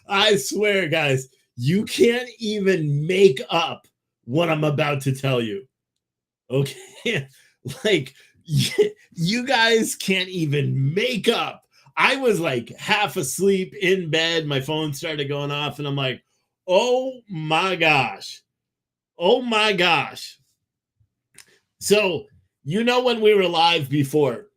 I swear, guys, you can't even make up what I'm about to tell you. Okay? Like, you guys can't even make up. I was like half asleep in bed. My phone started going off, and I'm like, oh my gosh. Oh my gosh. So, when we were live before,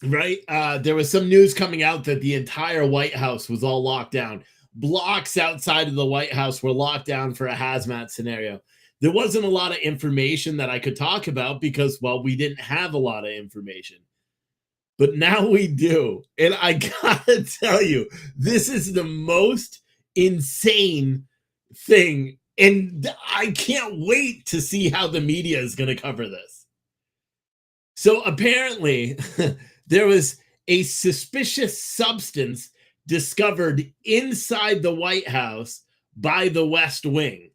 right? There was some news coming out that the entire White House was all locked down. Blocks outside of the White House were locked down for a hazmat scenario. There wasn't a lot of information that I could talk about because, well, we didn't have a lot of information. But now we do. And I gotta tell you, this is the most insane thing. And I can't wait to see how the media is going to cover this. So apparently, there was a suspicious substance discovered inside the White House by the West Wing.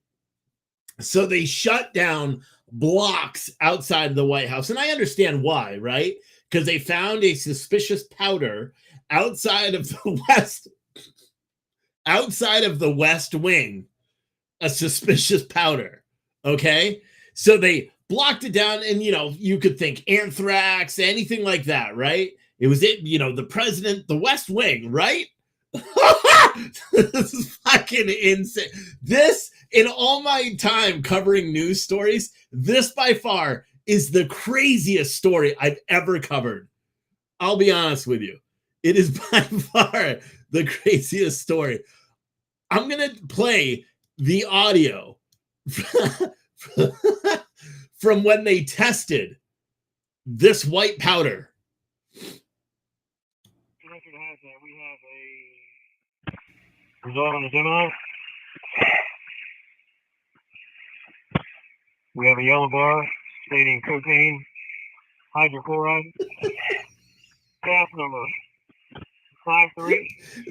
So they shut down blocks outside of the White House. And I understand why, right? Because they found a suspicious powder outside of the West Wing, a suspicious powder. Okay. So they blocked it down, and you could think anthrax, anything like that, right? It was the president, the West Wing, right? This is fucking insane. This, in all my time covering news stories, this by far is the craziest story I've ever covered. I'll be honest with you. It is by far the craziest story. I'm going to play the audio from when they tested this white powder. We have a result on the demo. We have a yellow bar stating cocaine hydrochloride. Gas number 53.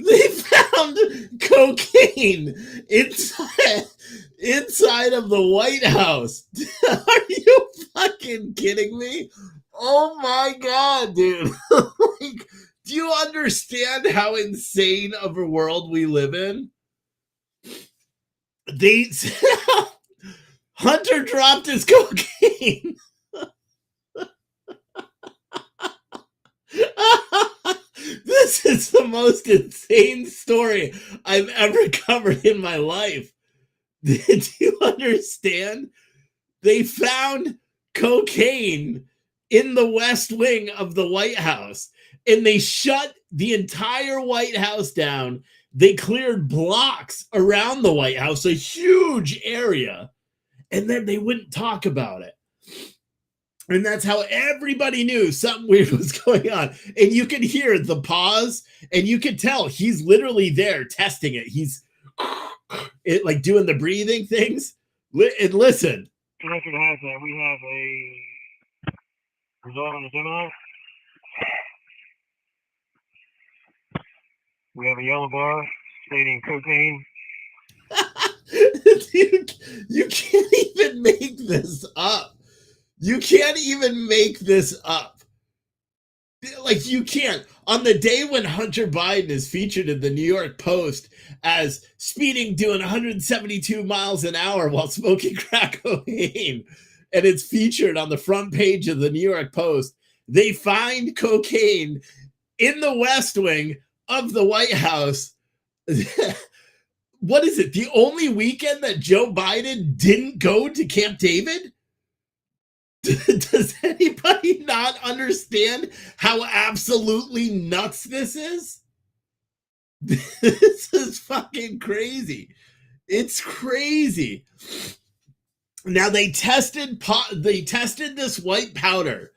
They found cocaine inside of the White House. Are you fucking kidding me? Oh my God, dude. Like, do you understand how insane of a world we live in? Hunter dropped his cocaine. This is the most insane story I've ever covered in my life. Did you understand? They found cocaine in the West Wing of the White House, and they shut the entire White House down. They cleared blocks around the White House, a huge area, and then they wouldn't talk about it. And that's how everybody knew something weird was going on. And you could hear the pause, and you could tell he's literally there testing it. He's like doing the breathing things. And listen. Record has that. We have a result on the demo. We have a yellow bar stating cocaine. You can't even make this up. You can't even make this up. Like, you can't. On the day when Hunter Biden is featured in the New York Post as speeding doing 172 miles an hour while smoking crack cocaine, and it's featured on the front page of the New York Post, they find cocaine in the West Wing of the White House. What is it? The only weekend that Joe Biden didn't go to Camp David? Does anybody not understand how absolutely nuts this is? This is fucking crazy. It's crazy. Now they tested this white powder,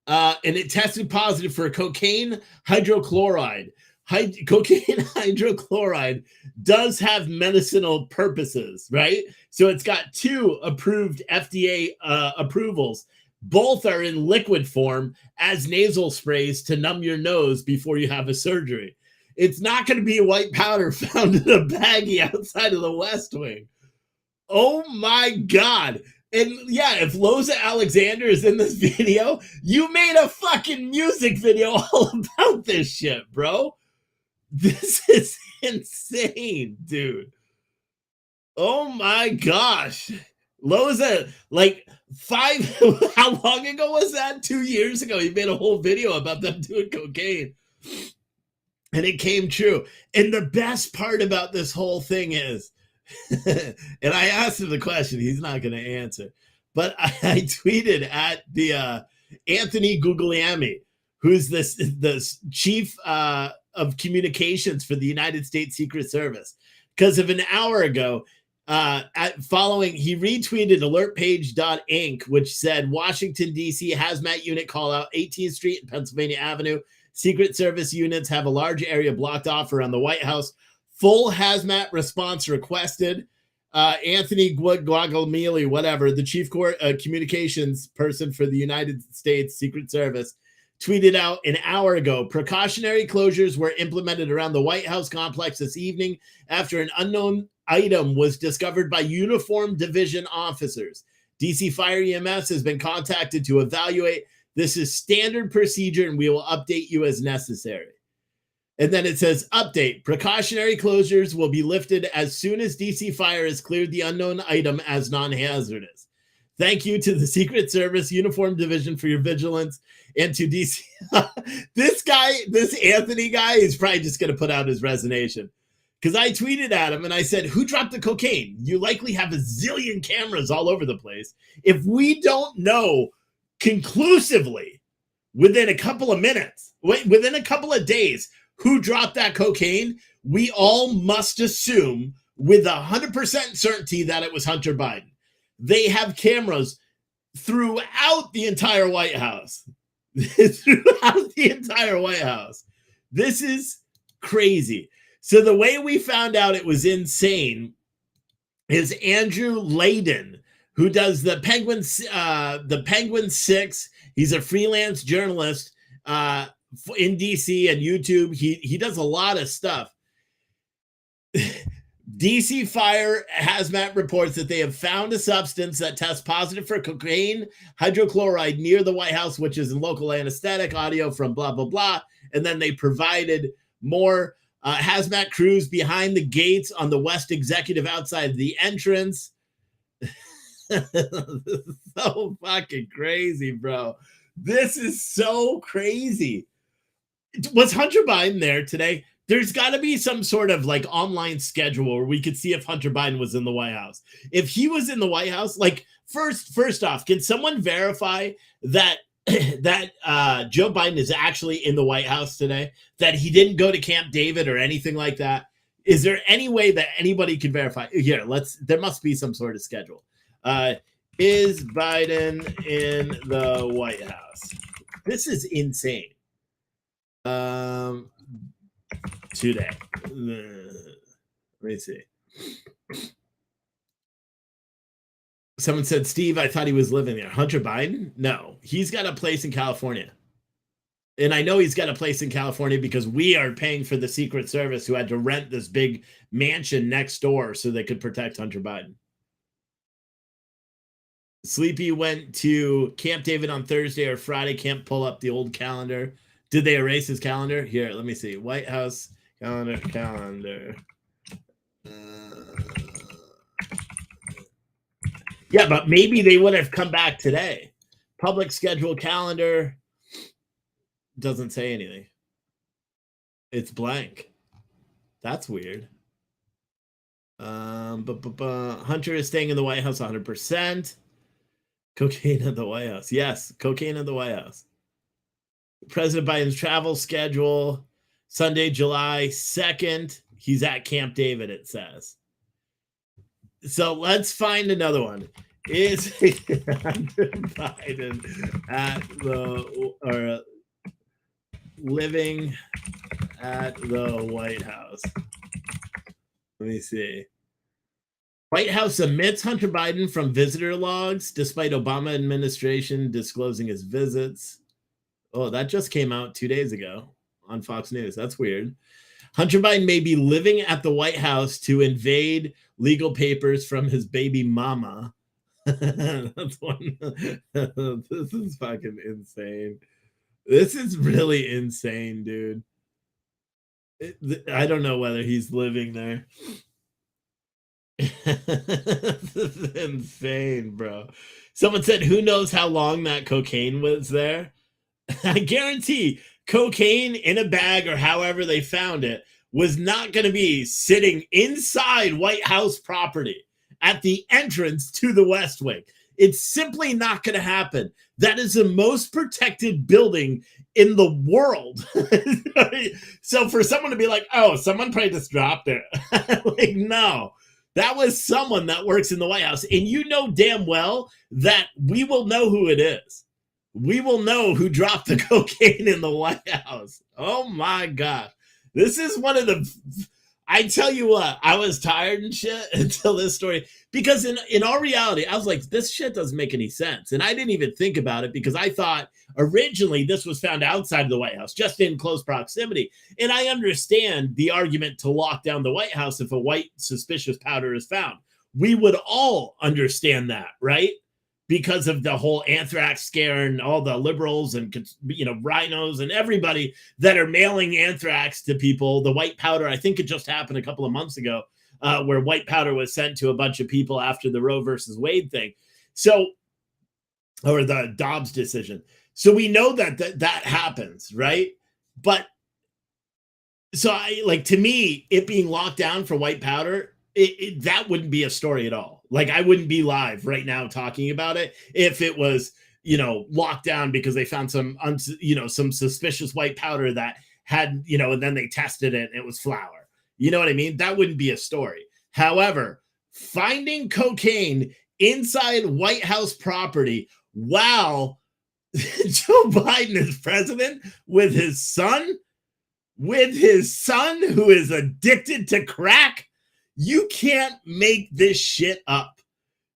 and it tested positive for cocaine hydrochloride. Cocaine hydrochloride does have medicinal purposes, right? So it's got 2 approved FDA approvals. Both are in liquid form as nasal sprays to numb your nose before you have a surgery. It's not going to be a white powder found in a baggie outside of the West Wing. Oh my God. And yeah, if Loza Alexander is in this video, you made a fucking music video all about this shit, bro. This is insane, dude. Oh my gosh. Loza, like how long ago was that? 2 years ago. He made a whole video about them doing cocaine. And it came true. And the best part about this whole thing is, and I asked him the question, he's not going to answer. But I tweeted at the Anthony Guglielmi, who's this chief of communications for the United States Secret Service, because of an hour ago, he retweeted alertpage.inc, which said Washington, D.C. hazmat unit call out 18th Street and Pennsylvania Avenue. Secret Service units have a large area blocked off around the White House. Full hazmat response requested. Anthony Guglielmi, whatever, the chief communications person for the United States Secret Service, tweeted out an hour ago, precautionary closures were implemented around the White House complex this evening after an unknown item was discovered by uniformed division officers. DC Fire EMS has been contacted to evaluate. This is standard procedure, and we will update you as necessary. And then it says, update, precautionary closures will be lifted as soon as DC Fire has cleared the unknown item as non-hazardous. Thank you to the Secret Service Uniform Division for your vigilance, and to DC. This Anthony guy is probably just going to put out his resignation. Because I tweeted at him and I said, who dropped the cocaine? You likely have a zillion cameras all over the place. If we don't know conclusively within a couple of minutes, within a couple of days, who dropped that cocaine, we all must assume with 100% certainty that it was Hunter Biden. They have cameras throughout the entire White House. Throughout the entire White House. This is crazy. So the way we found out it was insane is Andrew Layden, who does the Penguin 6. He's a freelance journalist in DC and YouTube. He does a lot of stuff. DC Fire Hazmat reports that they have found a substance that tests positive for cocaine hydrochloride near the White House, which is in local anesthetic, audio from blah, blah, blah. And then they provided more hazmat crews behind the gates on the West Executive outside the entrance. So fucking crazy, bro. This is so crazy. Was Hunter Biden there today? There's got to be some sort of like online schedule where we could see if Hunter Biden was in the White House. If he was in the White House, like first off, can someone verify that Joe Biden is actually in the White House today? That he didn't go to Camp David or anything like that? Is there any way that anybody can verify? Here, there must be some sort of schedule. Is Biden in the White House? This is insane. Today. Let me see. Someone said, Steve, I thought he was living there. Hunter Biden? No, he's got a place in California. And I know he's got a place in California because we are paying for the Secret Service, who had to rent this big mansion next door so they could protect Hunter Biden. Sleepy went to Camp David on Thursday or Friday. Can't pull up the old calendar. Did they erase his calendar? Here, let me see. White House calendar. Yeah, but maybe they would have come back today. Public schedule calendar doesn't say anything. It's blank. That's weird. Hunter is staying in the White House 100%. Cocaine in the White House. Yes, cocaine in the White House. President Biden's travel schedule, Sunday, July 2nd. He's at Camp David, it says. So let's find another one. Is Hunter Biden at living at the White House? Let me see. White House omits Hunter Biden from visitor logs despite Obama administration disclosing his visits. Oh, that just came out 2 days ago on Fox News. That's weird. Hunter Biden may be living at the White House to invade legal papers from his baby mama. That's one. This is fucking insane. This is really insane, dude. I don't know whether he's living there. This is insane, bro. Someone said, who knows how long that cocaine was there? I guarantee cocaine in a bag or however they found it was not going to be sitting inside White House property at the entrance to the West Wing. It's simply not going to happen. That is the most protected building in the world. So for someone to be like, oh, someone probably just dropped it. Like, no, that was someone that works in the White House. And you know damn well that we will know who it is. We will know who dropped the cocaine in the White House. Oh my God. This is one of the, I tell you what, I was tired and shit until this story, because in our reality, I was like, this shit doesn't make any sense. And I didn't even think about it because I thought originally this was found outside of the White House, just in close proximity. And I understand the argument to lock down the White House if a white suspicious powder is found. We would all understand that, right? Because of the whole anthrax scare and all the liberals and, you know, rhinos and everybody that are mailing anthrax to people. The white powder, I think it just happened a couple of months ago, where white powder was sent to a bunch of people after the Roe versus Wade thing. So, or the Dobbs decision. So we know that happens, right? But so to me, it being locked down for white powder, that wouldn't be a story at all. Like, I wouldn't be live right now talking about it if it was, you know, locked down because they found some suspicious white powder that had, you know, and then they tested it and it was flour. You know what I mean? That wouldn't be a story. However, finding cocaine inside White House property while Joe Biden is president with his son who is addicted to crack. You can't make this shit up.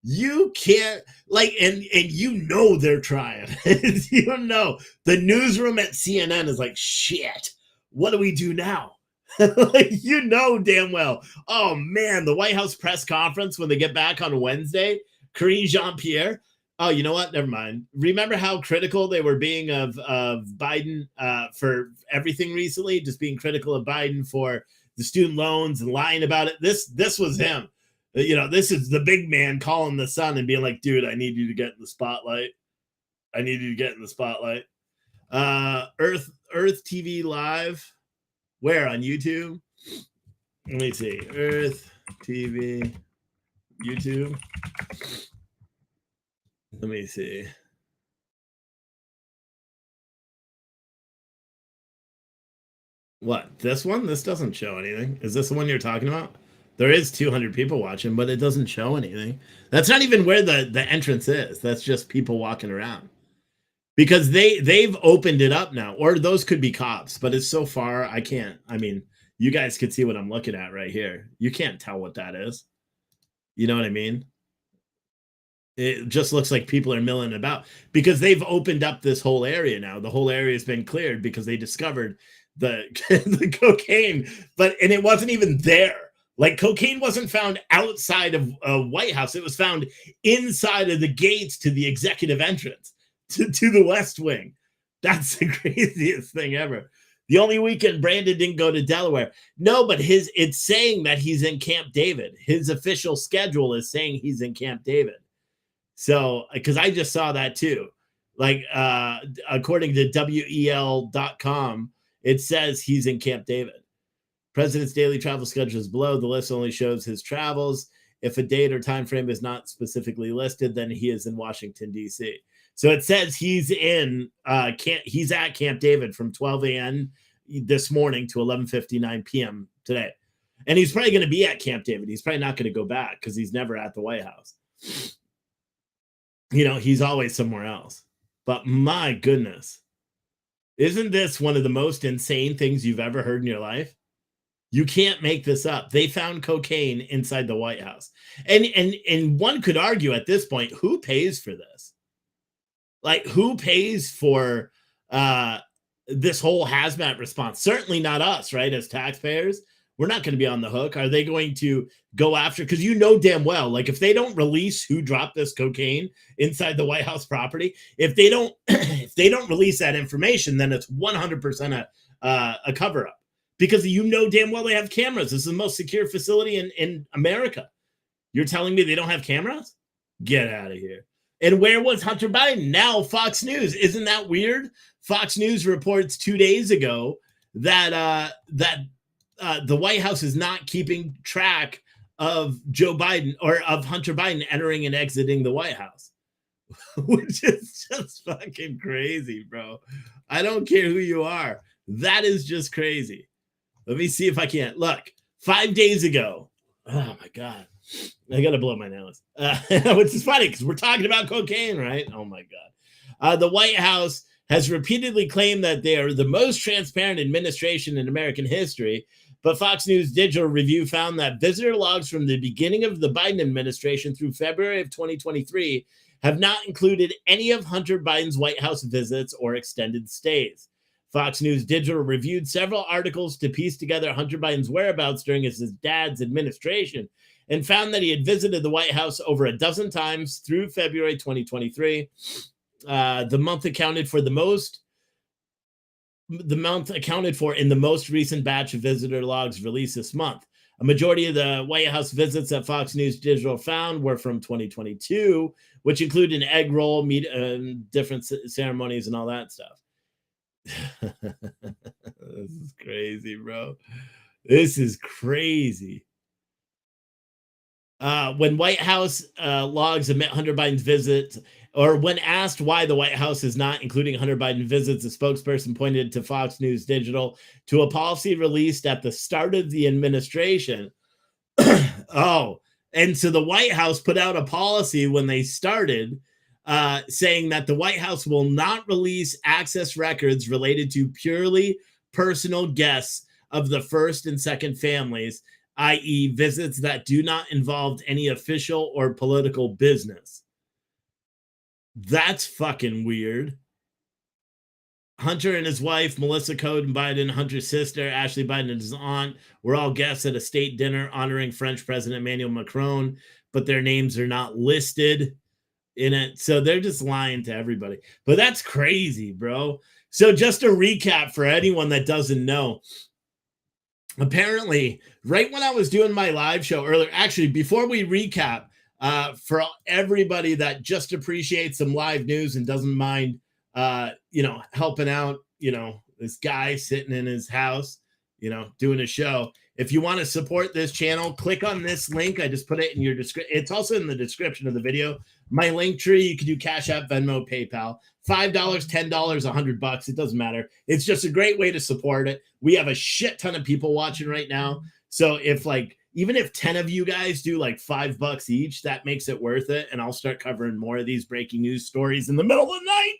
You can't, and you know they're trying. You know, the newsroom at CNN is like, shit, what do we do now? You know damn well. Oh man, the White House press conference when they get back on Wednesday, Karine Jean-Pierre. Oh, you know what? Never mind. Remember how critical they were being of Biden for everything recently? Just being critical of Biden for the student loans and lying about it. This was him. You know, this is the big man calling the son and being like, dude, I need you to get in the spotlight. I need you to get in the spotlight. Earth TV Live. Where? On YouTube? Let me see. Earth TV YouTube. Let me see. What? This one? This doesn't show anything. Is this the one you're talking about? There is 200 people watching, but it doesn't show anything. That's not even where the entrance is. That's just people walking around. Because they've opened it up now. Or those could be cops, but it's so far, I can't. I mean, you guys could see what I'm looking at right here. You can't tell what that is. You know what I mean? It just looks like people are milling about because they've opened up this whole area now. The whole area has been cleared because they discovered the cocaine, and it wasn't even there. Like, cocaine wasn't found outside of White House. It was found inside of the gates to the executive entrance to the West Wing. That's the craziest thing ever. The only weekend Brandon didn't go to Delaware. No, but it's saying that he's in Camp David. His official schedule is saying he's in Camp David. So, because I just saw that too. According to WEL.com, it says he's in Camp David. President's daily travel schedule is below. The list only shows his travels. If a date or time frame is not specifically listed, then he is in Washington, D.C. So it says he's in he's at Camp David from 12 a.m. this morning to 11:59 p.m. today. And he's probably going to be at Camp David. He's probably not going to go back because he's never at the White House. You know, he's always somewhere else. But my goodness, isn't this one of the most insane things you've ever heard in your life? You can't make this up. They found cocaine inside the White House. And one could argue at this point, who pays for this? Like, who pays for this whole hazmat response? Certainly not us, right? As taxpayers, we're not going to be on the hook. Are they going to go after? Because you know damn well, like, if they don't release who dropped this cocaine inside the White House property, if they don't release that information, then it's 100% a cover-up. because you know damn well they have cameras. This is the most secure facility in America. You're telling me they don't have cameras? Get out of here. And where was Hunter Biden? Now Fox News. Isn't that weird? Fox News reports 2 days ago that the White House is not keeping track of Joe Biden or of Hunter Biden entering and exiting the White House, which is just fucking crazy, bro. I don't care who you are. That is just crazy. Let me see if I can. Look, 5 days ago. Oh, my God. I got to blow my nose, which is funny because we're talking about cocaine, right? Oh, my God. The White House has repeatedly claimed that they are the most transparent administration in American history. But Fox News Digital Review found that visitor logs from the beginning of the Biden administration through February of 2023 have not included any of Hunter Biden's White House visits or extended stays. Fox News Digital reviewed several articles to piece together Hunter Biden's whereabouts during his dad's administration and found that he had visited the White House over a dozen times through February 2023. The month accounted for in the most recent batch of visitor logs released this month. A majority of the White House visits that Fox News Digital found were from 2022, which included an egg roll, meet, different ceremonies, and all that stuff. This is crazy, bro. This is crazy. When White House logs admit Hunter Biden's visit, or when asked why the White House is not including Hunter Biden visits, the spokesperson pointed to Fox News Digital to a policy released at the start of the administration. Oh, and so the White House put out a policy when they started saying that the White House will not release access records related to purely personal guests of the first and second families, i.e. visits that do not involve any official or political business. That's fucking weird. Hunter and his wife, Melissa Cohen Biden, Hunter's sister, Ashley Biden, and his aunt were all guests at a state dinner honoring French President Emmanuel Macron, but their names are not listed in it. So they're just lying to everybody. But that's crazy, bro. So just a recap for anyone that doesn't know. Apparently, right when I was doing my live show earlier, actually, before we recap, for everybody that just appreciates some live news and doesn't mind, helping out, this guy sitting in his house, doing a show. If you want to support this channel, click on this link. I just put it in your description. It's also in the description of the video. My link tree, you can do Cash App, Venmo, PayPal. $5, $10, $100. It doesn't matter. It's just a great way to support it. We have a shit ton of people watching right now. So even if 10 of you guys do $5 each, that makes it worth it. And I'll start covering more of these breaking news stories in the middle of the night.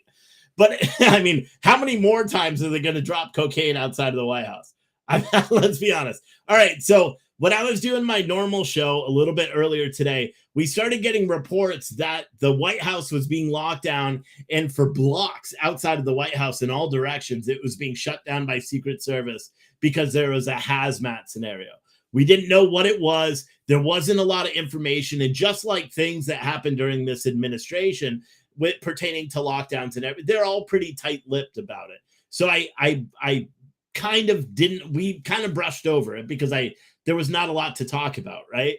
But I mean, how many more times are they going to drop cocaine outside of the White House? Let's be honest. All right. So when I was doing my normal show a little bit earlier today, we started getting reports that the White House was being locked down, and for blocks outside of the White House in all directions, it was being shut down by Secret Service because there was a hazmat scenario. We didn't know what it was. There wasn't a lot of information. And just like things that happened during this administration pertaining to lockdowns and everything, they're all pretty tight-lipped about it. So I kind of we kind of brushed over it because there was not a lot to talk about, right?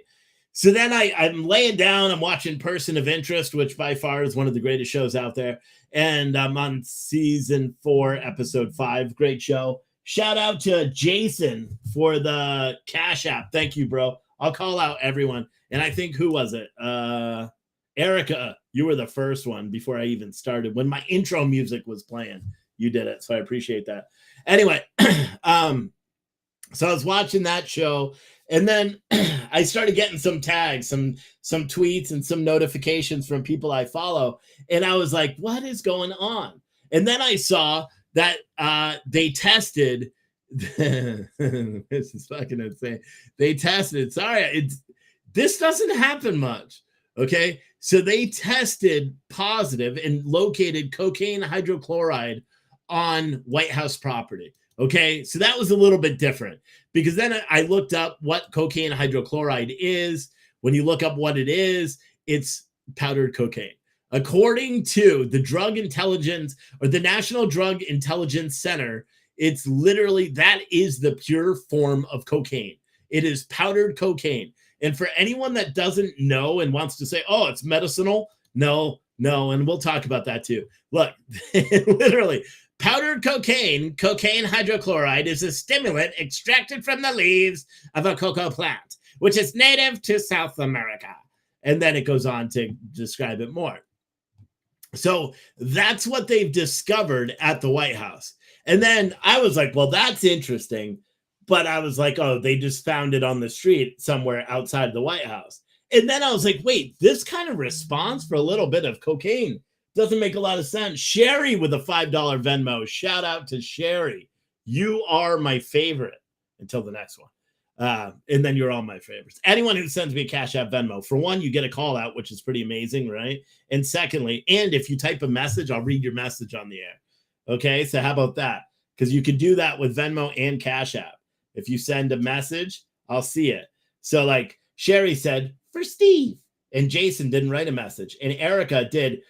So then I'm laying down, I'm watching Person of Interest, which by far is one of the greatest shows out there. And I'm on season 4, episode 5. Great show. Shout out to Jason for the Cash App. Thank you, bro. I'll call out everyone. And I think, who was it? Erica, you were the first one before I even started. When my intro music was playing, you did it. So I appreciate that. Anyway, so I was watching that show, and then I started getting some tags, some tweets and some notifications from people I follow. And I was like, what is going on? And then I saw that they tested. This is fucking insane. They tested. Sorry, this doesn't happen much. Okay. So they tested positive and located cocaine hydrochloride on White House property. Okay, so that was a little bit different because then I looked up what cocaine hydrochloride is. When you look up what it is, it's powdered cocaine. According to the Drug Intelligence, or the National Drug Intelligence Center, It's literally, that is the pure form of cocaine. It is powdered cocaine. And for anyone that doesn't know and wants to say, oh, it's medicinal, no. And we'll talk about that too. Look, literally, powdered cocaine hydrochloride, is a stimulant extracted from the leaves of a cocoa plant, which is native to South America. And then it goes on to describe it more. So that's what they've discovered at the White House. And then I was like, well, that's interesting. But I was like, oh, they just found it on the street somewhere outside the White House. And then I was like, wait, this kind of response for a little bit of cocaine doesn't make a lot of sense. Sherry with a $5 Venmo. Shout out to Sherry. You are my favorite until the next one. And then you're all my favorites. Anyone who sends me a Cash App Venmo, for one, you get a call out, which is pretty amazing, right? And secondly, and if you type a message, I'll read your message on the air. Okay, so how about that? Because you can do that with Venmo and Cash App. If you send a message, I'll see it. So like Sherry said, for Steve. And Jason didn't write a message. And Erica did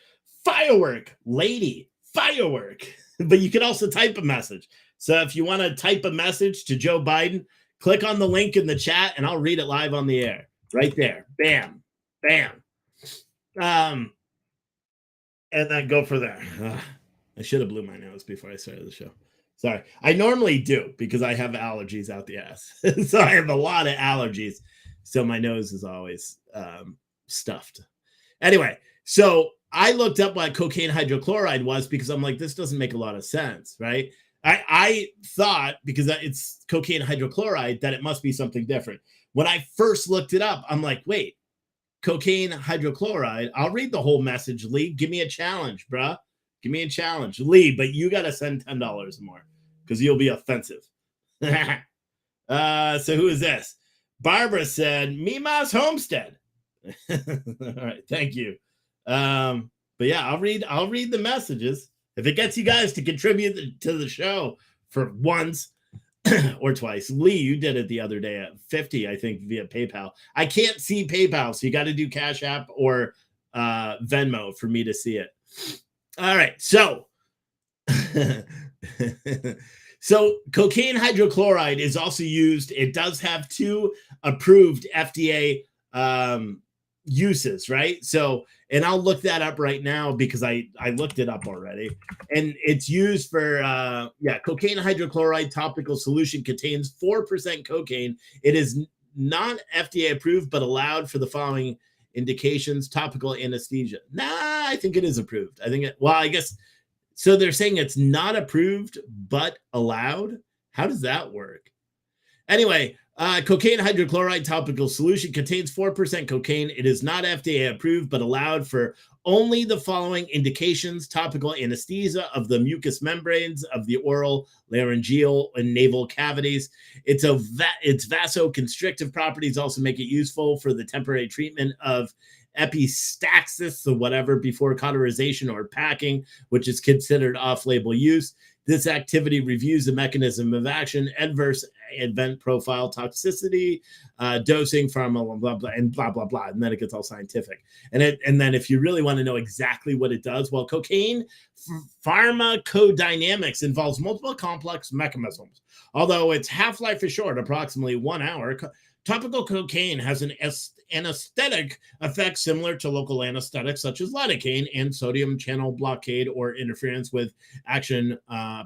firework, lady, firework. But you can also type a message. So if you want to type a message to Joe Biden, click on the link in the chat and I'll read it live on the air. Right there. Bam. Bam. And then go for there. I should have blew my nose before I started the show. Sorry. I normally do because I have allergies out the ass. So I have a lot of allergies. So my nose is always stuffed. Anyway, so I looked up what cocaine hydrochloride was because I'm like, this doesn't make a lot of sense, right? I thought because it's cocaine hydrochloride that it must be something different. When I first looked it up, I'm like, wait, cocaine hydrochloride. I'll read the whole message, Lee. Give me a challenge, bruh. Give me a challenge, Lee, but you got to send $10 more because you'll be offensive. So who is this? Barbara said, Mima's Homestead. All right, thank you. But yeah, I'll read the messages. If it gets you guys to contribute to the show for once or twice. Lee, you did it the other day at 50, I think, via PayPal. I can't see PayPal, so you got to do Cash App or Venmo for me to see it. All right, so cocaine hydrochloride is also used. It does have 2 approved FDA uses, right? So, and I'll look that up right now because I looked it up already. And it's used for, cocaine hydrochloride topical solution contains 4% cocaine. It is not FDA approved, but allowed for the following indications: topical anesthesia. Nah, I think it is approved. I guess, so they're saying it's not approved, but allowed. How does that work? Anyway, cocaine hydrochloride topical solution contains 4% cocaine. It is not FDA approved, but allowed for only the following indications: topical anesthesia of the mucous membranes of the oral, laryngeal, and naval cavities. Its vasoconstrictive properties also make it useful for the temporary treatment of epistaxis or whatever before cauterization or packing, which is considered off-label use. This activity reviews the mechanism of action, adverse event profile, toxicity, dosing, blah, blah, blah, and blah, blah, blah. And then it gets all scientific. And then if you really want to know exactly what it does, well, cocaine pharmacodynamics involves multiple complex mechanisms. Although its half-life is short, approximately 1 hour, topical cocaine has an anesthetic effect similar to local anesthetics such as lidocaine and sodium channel blockade or interference with action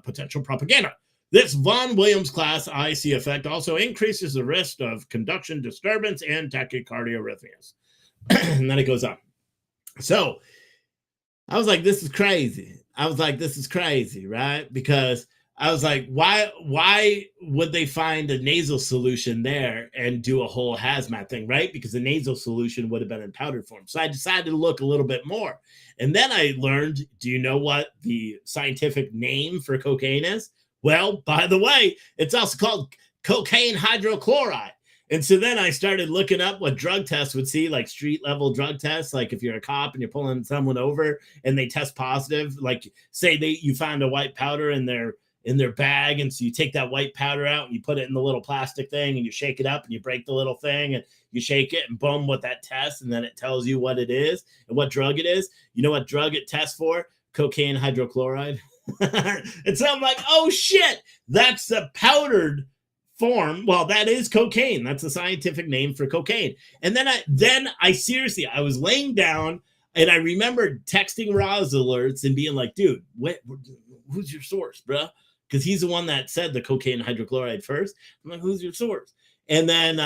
potential propaganda. This von Williams class IC effect also increases the risk of conduction disturbance and tachycardia arrhythmias. And then it goes on. So I was like, this is crazy. Right? Because I was like, why would they find a nasal solution there and do a whole hazmat thing, right? Because the nasal solution would have been in powdered form. So I decided to look a little bit more. And then I learned, do you know what the scientific name for cocaine is? Well, by the way, it's also called cocaine hydrochloride. And so then I started looking up what drug tests would see, like street level drug tests. Like if you're a cop and you're pulling someone over and they test positive, like say you found a white powder in their bag, and so you take that white powder out and you put it in the little plastic thing and you shake it up and you break the little thing and you shake it and boom, what that tests, and then it tells you what it is and what drug it is. You know what drug it tests for? Cocaine hydrochloride. And so I'm like, oh shit, that's the powdered form. Well, that is cocaine. That's a scientific name for cocaine. And then I seriously, I was laying down and I remembered texting Roz alerts and being like, dude, who's your source, bro? Because he's the one that said the cocaine hydrochloride first. I'm like, who's your source? And then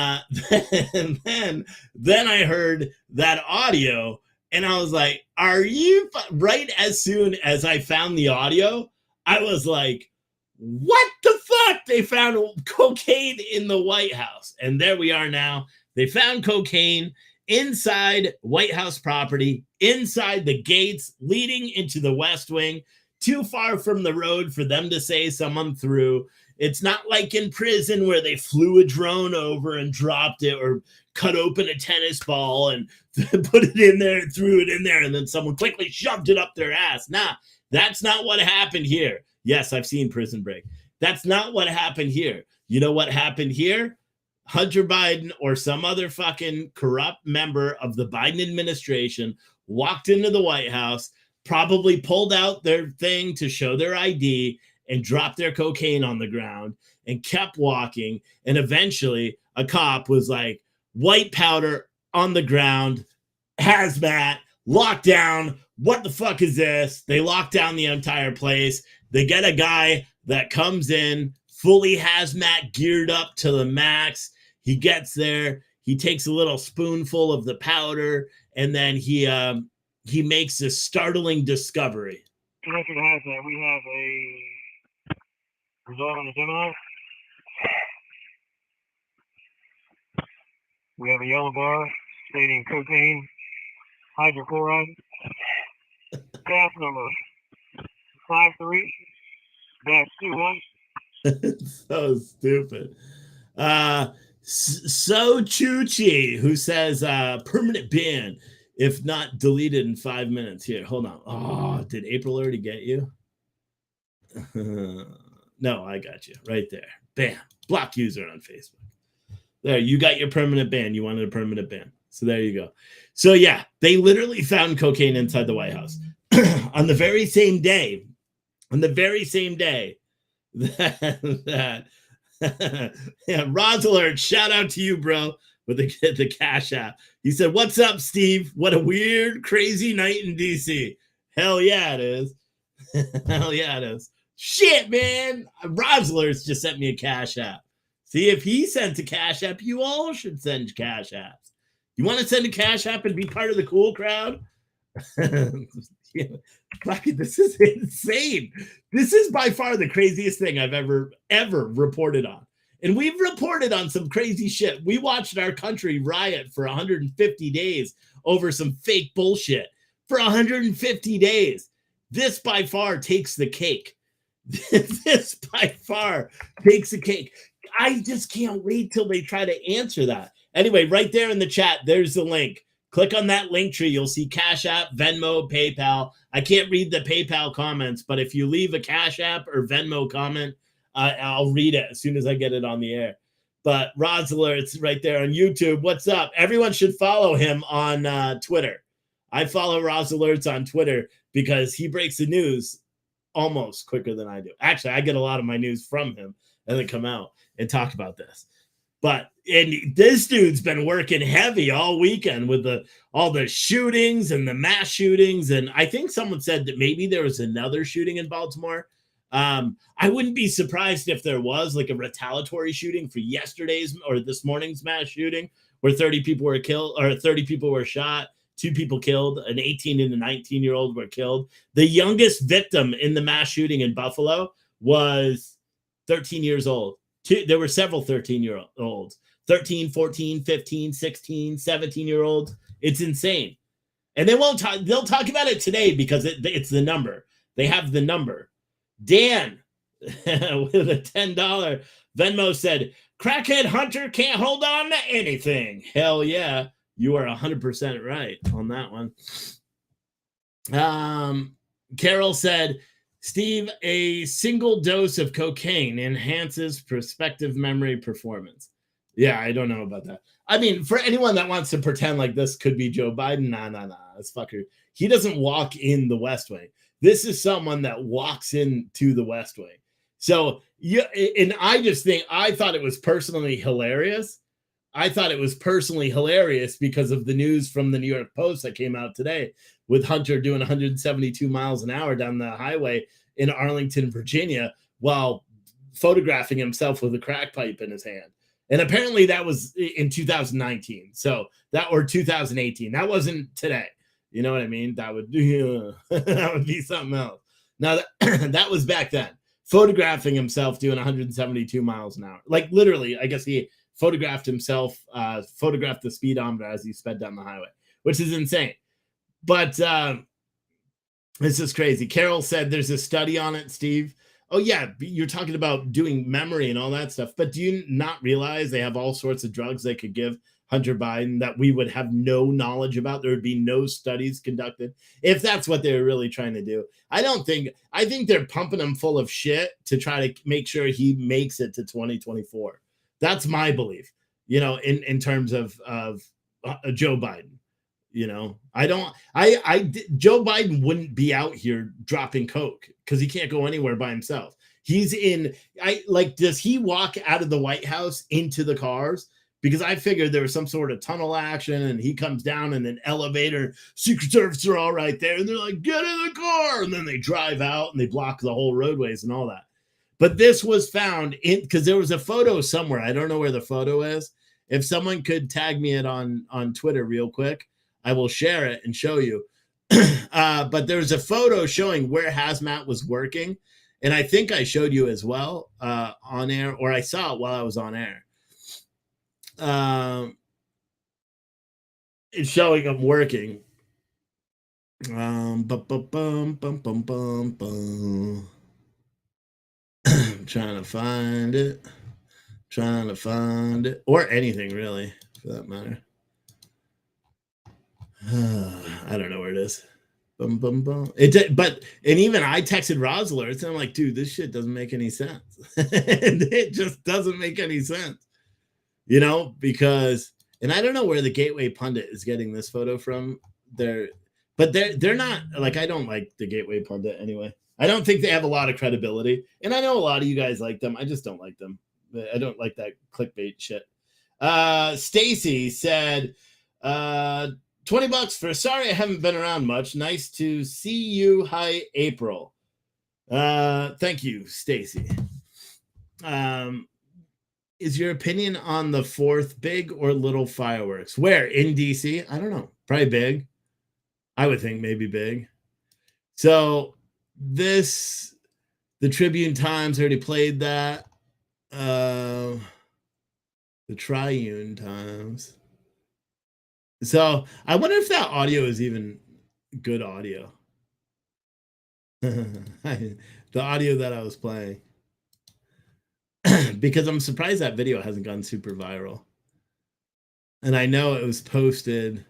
then I heard that audio and I was like, are you right? As soon as I found the audio, I was like, what the fuck? They found cocaine in the White House. And there we are now. They found cocaine inside White House property, inside the gates leading into the West Wing, too far from the road for them to say someone threw. It's not like in prison where they flew a drone over and dropped it or cut open a tennis ball and put it in there and threw it in there and then someone quickly shoved it up their ass. Nah, that's not what happened here. Yes, I've seen Prison Break. That's not what happened here. You know what happened here? Hunter Biden or some other fucking corrupt member of the Biden administration walked into the White House, probably pulled out their thing to show their ID and dropped their cocaine on the ground and kept walking. And eventually a cop was like, white powder on the ground, hazmat, lockdown. What the fuck is this? They lock down the entire place. They get a guy that comes in fully hazmat geared up to the max. He gets there. He takes a little spoonful of the powder, and then he makes a startling discovery. Connected hazmat. We have a result on the Gemini. We have a yellow bar stating cocaine hydrochloride. Gas number 53-21. So stupid. So Chuchi, who says permanent ban if not deleted in 5 minutes. Here, hold on. Oh, did April already get you? No, I got you right there. Bam. Block user on Facebook. There, you got your permanent ban. You wanted a permanent ban. So there you go. So yeah, they literally found cocaine inside the White House on the very same day. On the very same day that yeah, Roz Alert, shout out to you, bro, with the Cash App. He said, "What's up, Steve? What a weird, crazy night in DC." Hell yeah, it is. Hell yeah, it is. Shit, man. Roz Alert's just sent me a Cash App. See, if he sent a Cash App, you all should send Cash Apps. You want to send a Cash App and be part of the cool crowd? Yeah. This is insane. This is by far the craziest thing I've ever reported on. And we've reported on some crazy shit. We watched our country riot for 150 days over some fake bullshit. For 150 days. This by far takes the cake. This by far takes the cake. I just can't wait till they try to answer that. Anyway, right there in the chat, there's the link. Click on that link tree. You'll see Cash App, Venmo, PayPal. I can't read the PayPal comments, but if you leave a Cash App or Venmo comment, I'll read it as soon as I get it on the air. But Roz Alert's right there on YouTube. What's up? Everyone should follow him on Twitter. I follow Roz Alerts on Twitter because he breaks the news almost quicker than I do. Actually, I get a lot of my news from him and then come out and talk about this. But this dude's been working heavy all weekend with all the shootings and the mass shootings. And I think someone said that maybe there was another shooting in Baltimore. I wouldn't be surprised if there was like a retaliatory shooting for yesterday's or this morning's mass shooting where 30 people were killed or 30 people were shot, 2 people killed, an 18 and a 19-year-old were killed. The youngest victim in the mass shooting in Buffalo was 13 years old. There were several 13-year-olds, 13, 14, 15, 16, 17-year-olds. It's insane. And they won't talk. They'll talk about it today because it's the number. They have the number. Dan with a $10 Venmo said, "Crackhead Hunter can't hold on to anything." Hell yeah. You are 100% right on that one. Carol said, "Steve, a single dose of cocaine enhances prospective memory performance." Yeah, I don't know about that. I mean, for anyone that wants to pretend like this could be Joe Biden, nah, this fucker. He doesn't walk in the West Wing. This is someone that walks into the West Wing. So yeah, and I just think I thought it was personally hilarious. I thought it was personally hilarious because of the news from the New York Post that came out today with Hunter doing 172 miles an hour down the highway in Arlington, Virginia, while photographing himself with a crack pipe in his hand. And apparently that was in 2019. So that, or 2018. That wasn't today. You know what I mean? That would that would be something else. Now that, that was back then. Photographing himself doing 172 miles an hour. Like literally, I guess he photographed himself, photographed the speedometer as he sped down the highway, which is insane. But this is crazy. Carol said there's a study on it, Steve. Oh, yeah, you're talking about doing memory and all that stuff. But do you not realize they have all sorts of drugs they could give Hunter Biden that we would have no knowledge about? There would be no studies conducted if that's what they're really trying to do. I think they're pumping him full of shit to try to make sure he makes it to 2024. That's my belief, you know, in terms of Joe Biden. You know, Joe Biden wouldn't be out here dropping coke because he can't go anywhere by himself. He's does he walk out of the White House into the cars? Because I figured there was some sort of tunnel action and he comes down in an elevator. Secret Service are all right there. And they're like, get in the car. And then they drive out and they block the whole roadways and all that. But this was found because there was a photo somewhere. I don't know where the photo is. If someone could tag me it on Twitter real quick, I will share it and show you. But there's a photo showing where Hazmat was working. And I think I showed you as well on air, or I saw it while I was on air. It's showing him working. I'm trying to find it. Or anything really, for that matter. I don't know where it is. But even I texted Rosler, and I'm like, dude, this shit doesn't make any sense. It just doesn't make any sense, you know, because, and I don't know where the Gateway Pundit is getting this photo from. They're not like, I don't like the Gateway Pundit anyway. I don't think they have a lot of credibility, and I know a lot of you guys like them. I just don't like them. I don't like that clickbait shit. Stacy said, $20 for sorry I haven't been around much. Nice to see you. Hi, April. Thank you, Stacy. Is your opinion on the 4th big or little fireworks? Where? In DC? I don't know. Probably big. I would think maybe big. So the Tribune Times already played that. The Triune Times. So I wonder if that audio is even good audio. The audio that I was playing. Because I'm surprised that video hasn't gone super viral. And I know it was posted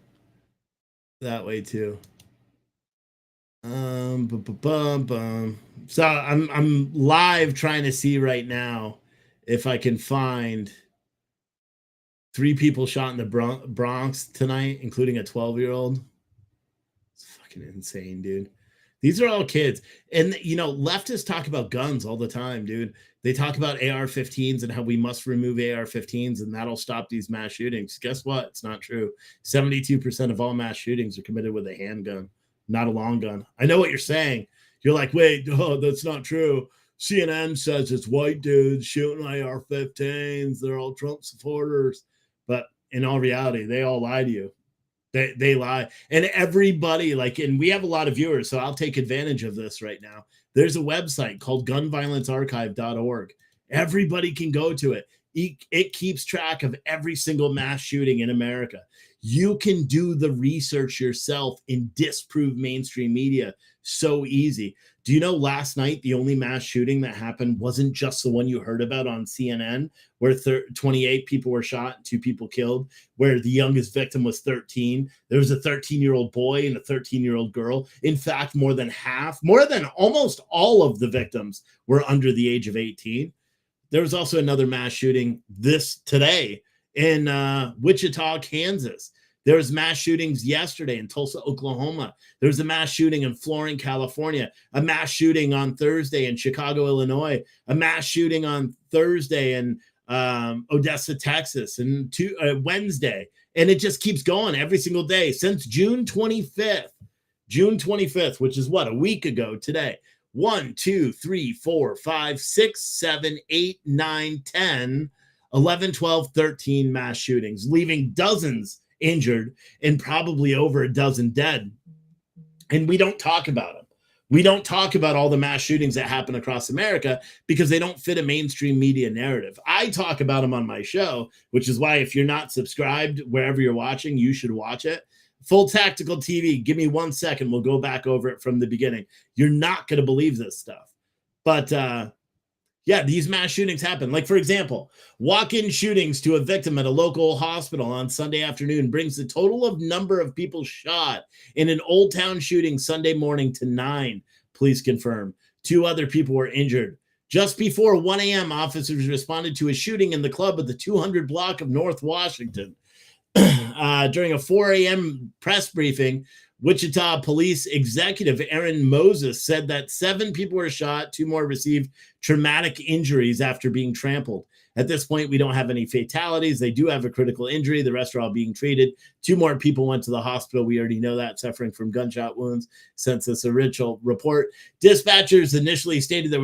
that way too. So I'm live trying to see right now if I can find 3 people shot in the Bronx tonight, including a 12-year-old. It's fucking insane, dude. These are all kids. And, you know, leftists talk about guns all the time, dude. They talk about AR-15s and how we must remove AR-15s and that'll stop these mass shootings. Guess what? It's not true. 72% of all mass shootings are committed with a handgun, not a long gun. I know what you're saying. You're like, wait, oh, that's not true. CNN says it's white dudes shooting AR-15s. They're all Trump supporters. But in all reality, they all lie to you. They lie. And everybody, like, and we have a lot of viewers, so I'll take advantage of this right now. There's a website called gunviolencearchive.org. Everybody can go to it. It keeps track of every single mass shooting in America. You can do the research yourself and disprove mainstream media so easy. Do you know last night the only mass shooting that happened wasn't just the one you heard about on CNN, where 28 people were shot and 2 people killed, where the youngest victim was 13. There was a 13-year-old boy and a 13-year-old girl. In fact, more than almost all of the victims were under the age of 18. There was also another mass shooting today in Wichita, Kansas. There was mass shootings yesterday in Tulsa, Oklahoma. There was a mass shooting in Florence, California. A mass shooting on Thursday in Chicago, Illinois. A mass shooting on Thursday in Odessa, Texas, and Wednesday. And it just keeps going every single day since June 25th. June 25th, which is what, a week ago today. 1, 2, 3, 4, 5, 6, 7, 8, 9, 10, 11, 12, 13 mass shootings, leaving dozens injured and probably over a dozen dead. And we don't talk about them. We don't talk about all the mass shootings that happen across America because they don't fit a mainstream media narrative. I talk about them on my show, which is why if you're not subscribed wherever you're watching, you should watch it. Full Tactical TV. Give me 1 second. We'll go back over it from the beginning. You're not going to believe this stuff. But yeah, these mass shootings happen. Like, for example, walk-in shootings to a victim at a local hospital on Sunday afternoon brings the total of number of people shot in an Old Town shooting Sunday morning to 9, police confirm. 2 other people were injured. Just before 1 a.m., officers responded to a shooting in the club at the 200 block of North Washington. During a 4 a.m. press briefing, Wichita Police Executive Aaron Moses said that 7 people were shot, 2 more received traumatic injuries after being trampled. At this point, we don't have any fatalities. They do have a critical injury. The rest are all being treated. 2 more people went to the hospital. We already know that, suffering from gunshot wounds since this original report. Dispatchers initially stated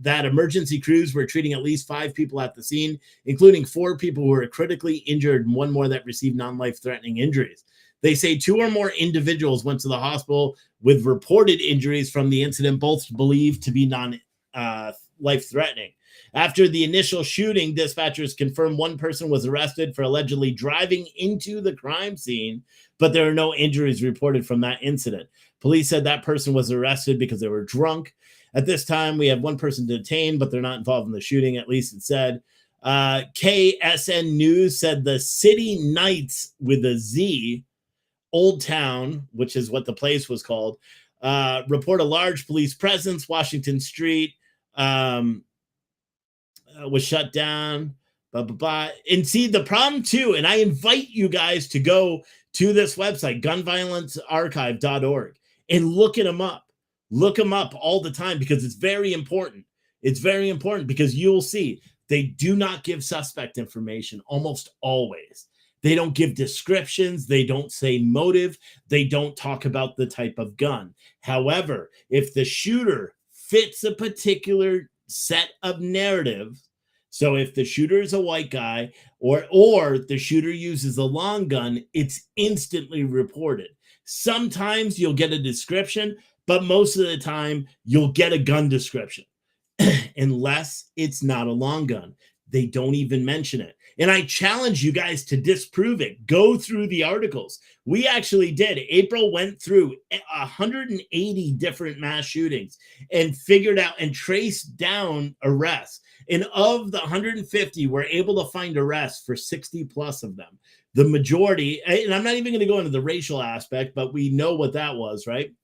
that emergency crews were treating at least 5 people at the scene, including 4 people who were critically injured and 1 more that received non-life-threatening injuries. They say 2 or more individuals went to the hospital with reported injuries from the incident, both believed to be non-life-threatening. After the initial shooting, dispatchers confirmed 1 person was arrested for allegedly driving into the crime scene, but there are no injuries reported from that incident. Police said that person was arrested because they were drunk. At this time, we have 1 person detained, but they're not involved in the shooting, at least it said. KSN News said the City Knights with a Z, Old Town, which is what the place was called, report a large police presence. Washington Street was shut down. Blah, blah, blah. And see, the problem too, and I invite you guys to go to this website, gunviolencearchive.org, and look them up. Look them up all the time because it's very important. It's very important because you'll see they do not give suspect information almost always. They don't give descriptions. They don't say motive. They don't talk about the type of gun. However, if the shooter fits a particular set of narrative, so if the shooter is a white guy or the shooter uses a long gun, it's instantly reported. Sometimes you'll get a description, but most of the time you'll get a gun description unless it's not a long gun. They don't even mention it. And I challenge you guys to disprove it. Go through the articles. We actually did. April went through 180 different mass shootings and figured out and traced down arrests. And of the 150, we're able to find arrests for 60 plus of them. The majority, and I'm not even going to go into the racial aspect, but we know what that was, right?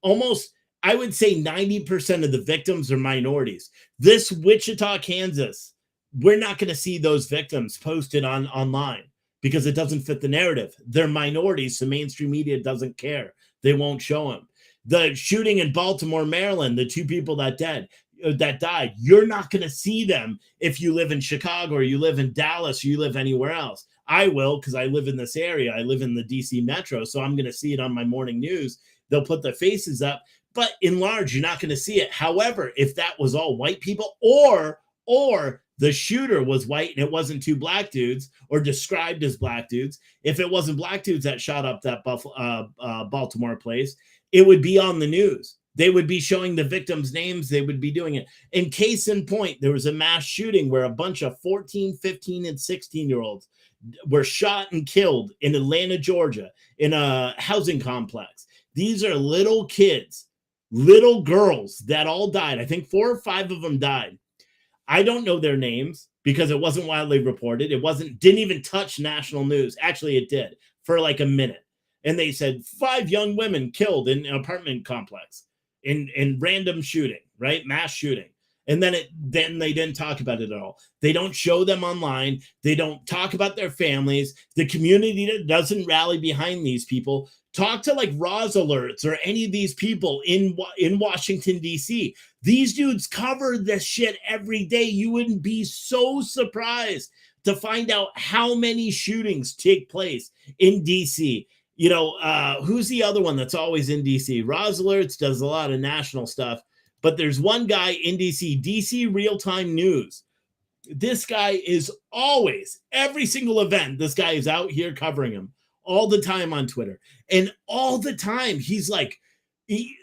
Almost, I would say 90% of the victims are minorities. This Wichita, Kansas, we're not going to see those victims posted online because it doesn't fit the narrative. They're minorities, so mainstream media doesn't care. They won't show them. The shooting in Baltimore, Maryland, the 2 people that died, you're not going to see them if you live in Chicago or you live in Dallas or you live anywhere else. I will because I live in this area. I live in the DC metro, so I'm going to see it on my morning news. They'll put their faces up, but in large, you're not going to see it. However, if that was all white people or the shooter was white and it wasn't 2 black dudes or described as black dudes, if it wasn't black dudes that shot up that Baltimore place, it would be on the news. They would be showing the victims' names. They would be doing it. In case in point, there was a mass shooting where a bunch of 14, 15, and 16-year-olds were shot and killed in Atlanta, Georgia, in a housing complex. These are little kids, little girls that all died. I think 4 or 5 of them died. I don't know their names because it wasn't widely reported. Didn't even touch national news. Actually, it did for like a minute. And they said 5 young women killed in an apartment complex in random shooting, right? Mass shooting. And then they didn't talk about it at all. They don't show them online. They don't talk about their families. The community doesn't rally behind these people. Talk to like Roz Alerts or any of these people in Washington, D.C. These dudes cover this shit every day. You wouldn't be so surprised to find out how many shootings take place in D.C. You know, who's the other one that's always in D.C.? Roz Alerts does a lot of national stuff. But there's one guy in DC, DC Real-Time News. This guy is always, every single event, this guy is out here covering him all the time on Twitter. And all the time, he's like,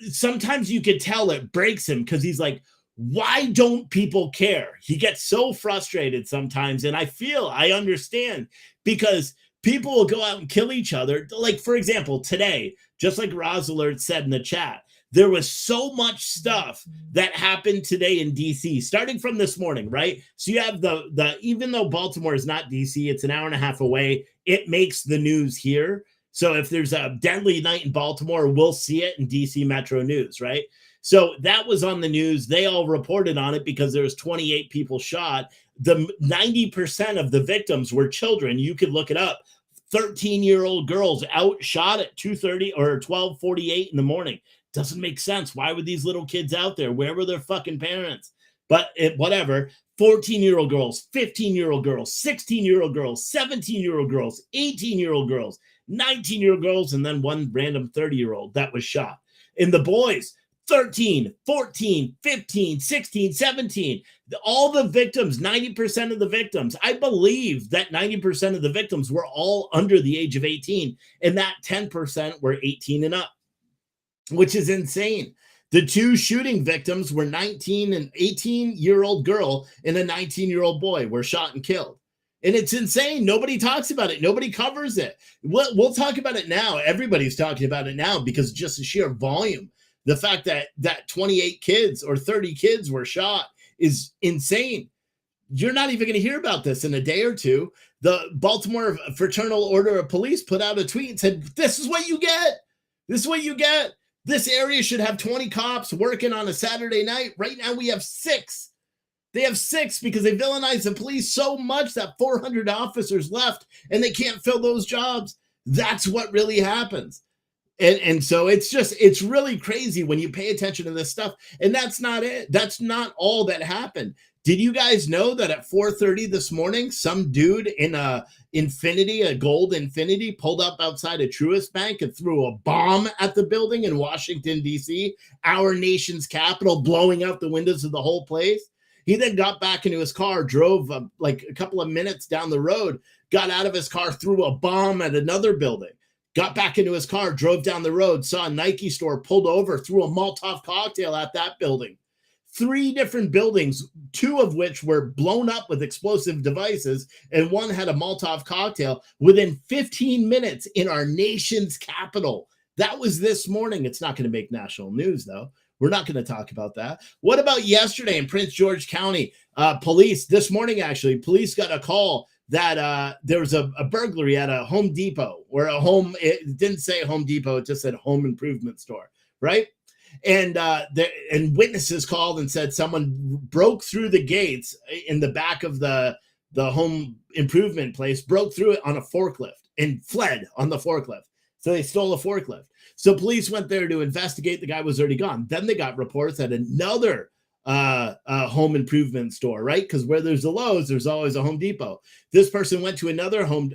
sometimes you could tell it breaks him because he's like, why don't people care? He gets so frustrated sometimes. And I understand, because people will go out and kill each other. Like, for example, today, just like Roz Alert said in the chat, there was so much stuff that happened today in DC, starting from this morning, right? So you have the even though Baltimore is not DC, it's an hour and a half away, it makes the news here. So if there's a deadly night in Baltimore, we'll see it in DC Metro News, right? So that was on the news. They all reported on it because there was 28 people shot. The 90% of the victims were children. You could look it up. 13-year-old girls outshot at 2:30 or 12:48 in the morning. Doesn't make sense. Why were these little kids out there? Where were their fucking parents? But whatever. 14-year-old girls, 15-year-old girls, 16-year-old girls, 17-year-old girls, 18-year-old girls, 19-year-old girls, and then one random 30-year-old that was shot. And the boys, 13, 14, 15, 16, 17. All the victims, 90% of the victims, I believe that 90% of the victims were all under the age of 18, and that 10% were 18 and up, which is insane. The two shooting victims were 19 and 18-year-old girl and a 19-year-old boy were shot and killed. And it's insane. Nobody talks about it. Nobody covers it. We'll talk about it now. Everybody's talking about it now because just the sheer volume. The fact that 28 kids or 30 kids were shot is insane. You're not even going to hear about this in a day or two. The Baltimore Fraternal Order of Police put out a tweet and said, this is what you get. This is what you get. This area should have 20 cops working on a Saturday night. Right now we have 6. They have 6 because they villainize the police so much that 400 officers left and they can't fill those jobs. That's what really happens. And so it's really crazy when you pay attention to this stuff. And that's not it. That's not all that happened. Did you guys know that at 4:30 this morning, some dude in a gold Infinity, pulled up outside a Truist Bank and threw a bomb at the building in Washington, D.C., our nation's capital, blowing out the windows of the whole place? He then got back into his car, drove like a couple of minutes down the road, got out of his car, threw a bomb at another building, got back into his car, drove down the road, saw a Nike store, pulled over, threw a Molotov cocktail at that building. 3 different buildings, 2 of which were blown up with explosive devices, and one had a Molotov cocktail within 15 minutes in our nation's capital. That was this morning. It's not going to make national news, though. We're not going to talk about that. What about yesterday in Prince George County? Police, this morning actually, police got a call that there was a burglary at a Home Depot, or it didn't say Home Depot, it just said home improvement store, right? And witnesses called and said someone broke through the gates in the back of the home improvement place, broke through it on a forklift and fled on the forklift. So they stole a forklift. So police went there to investigate. The guy was already gone. Then they got reports at another home improvement store, right? Because where there's a Lowe's, there's always a Home Depot. This person went to another home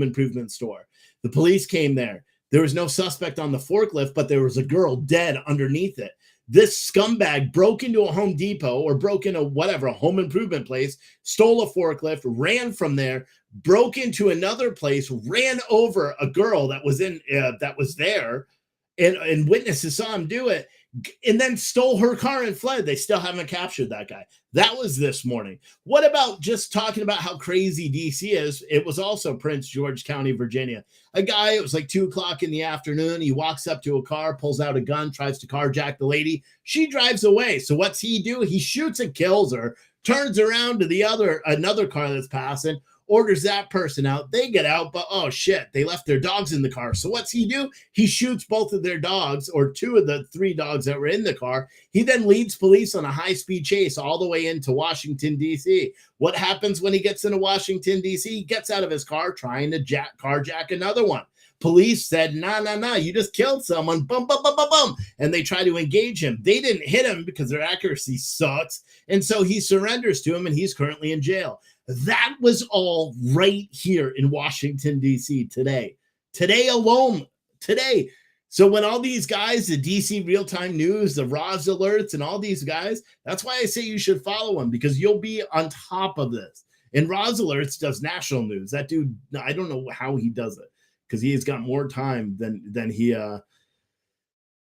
improvement store. The police came there. There was no suspect on the forklift, but there was a girl dead underneath it. This scumbag broke into a Home Depot, or broke into a home improvement place, stole a forklift, ran from there, broke into another place, ran over a girl that was there, and witnesses saw him do it, and then stole her car and fled. They still haven't captured that guy. That was this morning. What about just talking about how crazy DC is? It was also Prince George County, Virginia. A guy, it was like 2:00 in the afternoon. He walks up to a car, pulls out a gun, tries to carjack the lady. She drives away. So what's he do? He shoots and kills her, turns around to another car that's passing, orders that person out. They get out, but oh shit, they left their dogs in the car. So what's he do? He shoots both of their dogs, or 2 of the 3 dogs that were in the car. He then leads police on a high-speed chase all the way into Washington, D.C. What happens when he gets into Washington, D.C.? He gets out of his car trying to carjack another one. Police said, nah, you just killed someone, bum, bum, bum, bum, bum. And they try to engage him. They didn't hit him because their accuracy sucks. And so he surrenders to him, and he's currently in jail. That was all right here in Washington, D.C. today. Today alone. Today. So when all these guys, the DC Real-Time News, the Roz Alerts, and all these guys, that's why I say you should follow them, because you'll be on top of this. And Roz Alerts does national news. That dude, I don't know how he does it, because he's got more time than he, I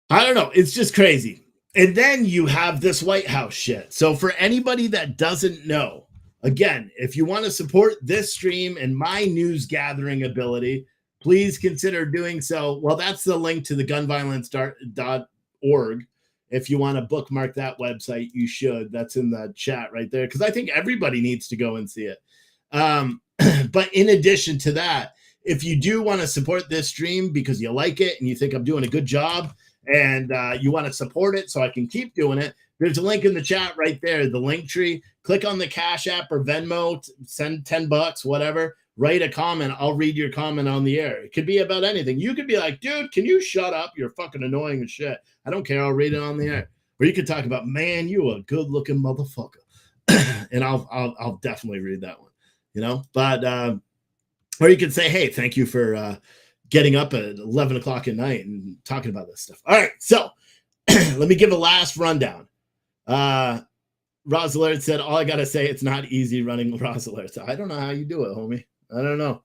don't know. It's just crazy. And then you have this White House shit. So for anybody that doesn't know, again, if you want to support this stream and my news gathering ability, please consider doing so. Well, that's the link to the gunviolence.org. If you want to bookmark that website, you should. That's in the chat right there, because I think everybody needs to go and see it. But in addition to that, if you do want to support this stream because you like it and you think I'm doing a good job and you want to support it so I can keep doing it, there's a link in the chat right there, the link tree. Click on the Cash App or Venmo, send $10, whatever. Write a comment. I'll read your comment on the air. It could be about anything. You could be like, dude, can you shut up? You're fucking annoying as shit. I don't care. I'll read it on the air. Or you could talk about, man, you a good looking motherfucker. And I'll definitely read that one, you know? But, or you could say, hey, thank you for getting up at 11 o'clock at night and talking about this stuff. All right. So let me give a last rundown. Roz Alert said, all I got to say, it's not easy running Roz Alert. I don't know how you do it, homie. I don't know.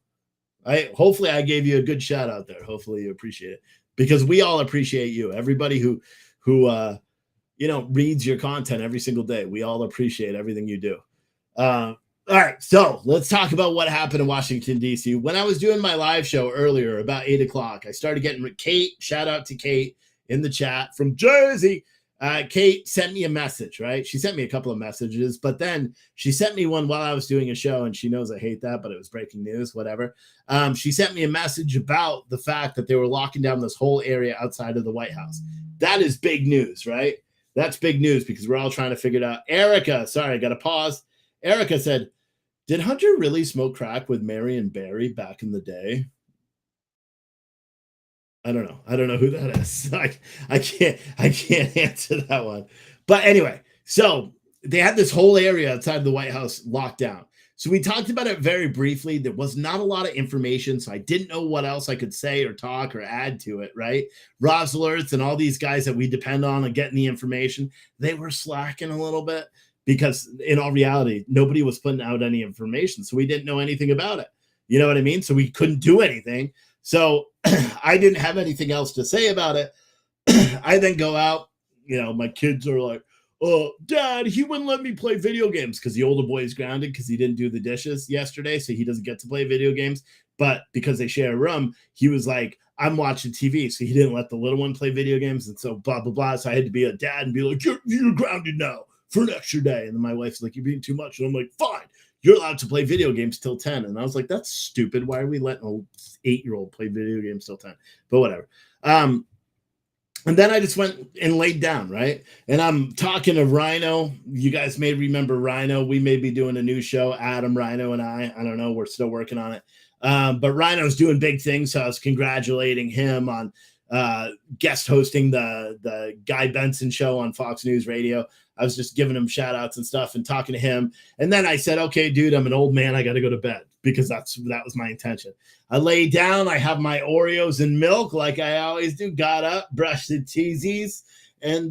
Hopefully I gave you a good shout out there. Hopefully you appreciate it, because we all appreciate you. Everybody who reads your content every single day. We all appreciate everything you do. All right. So let's talk about what happened in Washington, D.C. When I was doing my live show earlier, about 8 o'clock, I started getting Kate. Shout out to Kate in the chat from Jersey. Kate sent me a message, right? She sent me a couple of messages, but then she sent me one while I was doing a show, and she knows I hate that, but it was breaking news, whatever. She sent me a message about the fact that they were locking down this whole area outside of the White House. That is big news, right? That's big news, because we're all trying to figure it out. Erica, sorry, I got to pause. Erica said, did Hunter really smoke crack with Marion Barry back in the day? I don't know. I don't know who that is. I can't answer that one. But anyway, so they had this whole area outside of the White House locked down. So we talked about it very briefly. There was not a lot of information, so I didn't know what else I could say or talk or add to it, right? Roz Alerts and all these guys that we depend on getting the information, they were slacking a little bit, because in all reality, nobody was putting out any information, so we didn't know anything about it. You know what I mean? So we couldn't do anything. So I didn't have anything else to say about it. I then go out, my kids are like, oh, Dad, he wouldn't let me play video games, because the older boy is grounded because he didn't do the dishes yesterday, so he doesn't get to play video games. But because they share a room, he was like, I'm watching TV, so he didn't let the little one play video games, and so blah, blah, blah. So I had to be a dad and be like, you're grounded now for an extra day. And then my wife's like, you're being too much. And I'm like, fine. You're allowed to play video games till 10. And I was like, that's stupid. Why are we letting an 8-year-old play video games till 10? But whatever. And then I just went and laid down, right? And I'm talking to Rhino. You guys may remember Rhino. We may be doing a new show, Adam, Rhino, and I don't know. We're still working on it. But Rhino's doing big things. So I was congratulating him on guest hosting the Guy Benson show on Fox News Radio. I was just giving him shout outs and stuff and talking to him. And then I said, okay, dude, I'm an old man. I got to go to bed, because that was my intention. I lay down. I have my Oreos and milk like I always do. Got up, brushed the teasies, and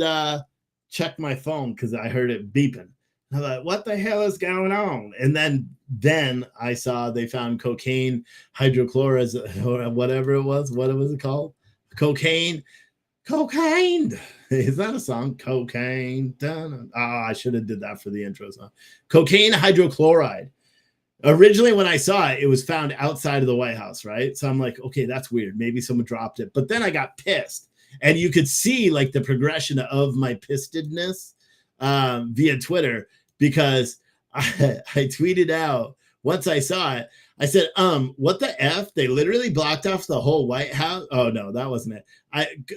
checked my phone because I heard it beeping. I thought, what the hell is going on? And then I saw they found cocaine, hydrochloride, or whatever it was. What was it called? Cocaine. Is that a song? Cocaine. I should have did that for the intro song. Cocaine hydrochloride. Originally, when I saw it, it was found outside of the White House, right? So I'm like, okay, that's weird. Maybe someone dropped it. But then I got pissed. And you could see like the progression of my pissedness via Twitter, because I tweeted out, once I saw it, I said, what the F? They literally blocked off the whole White House. Oh no, that wasn't it.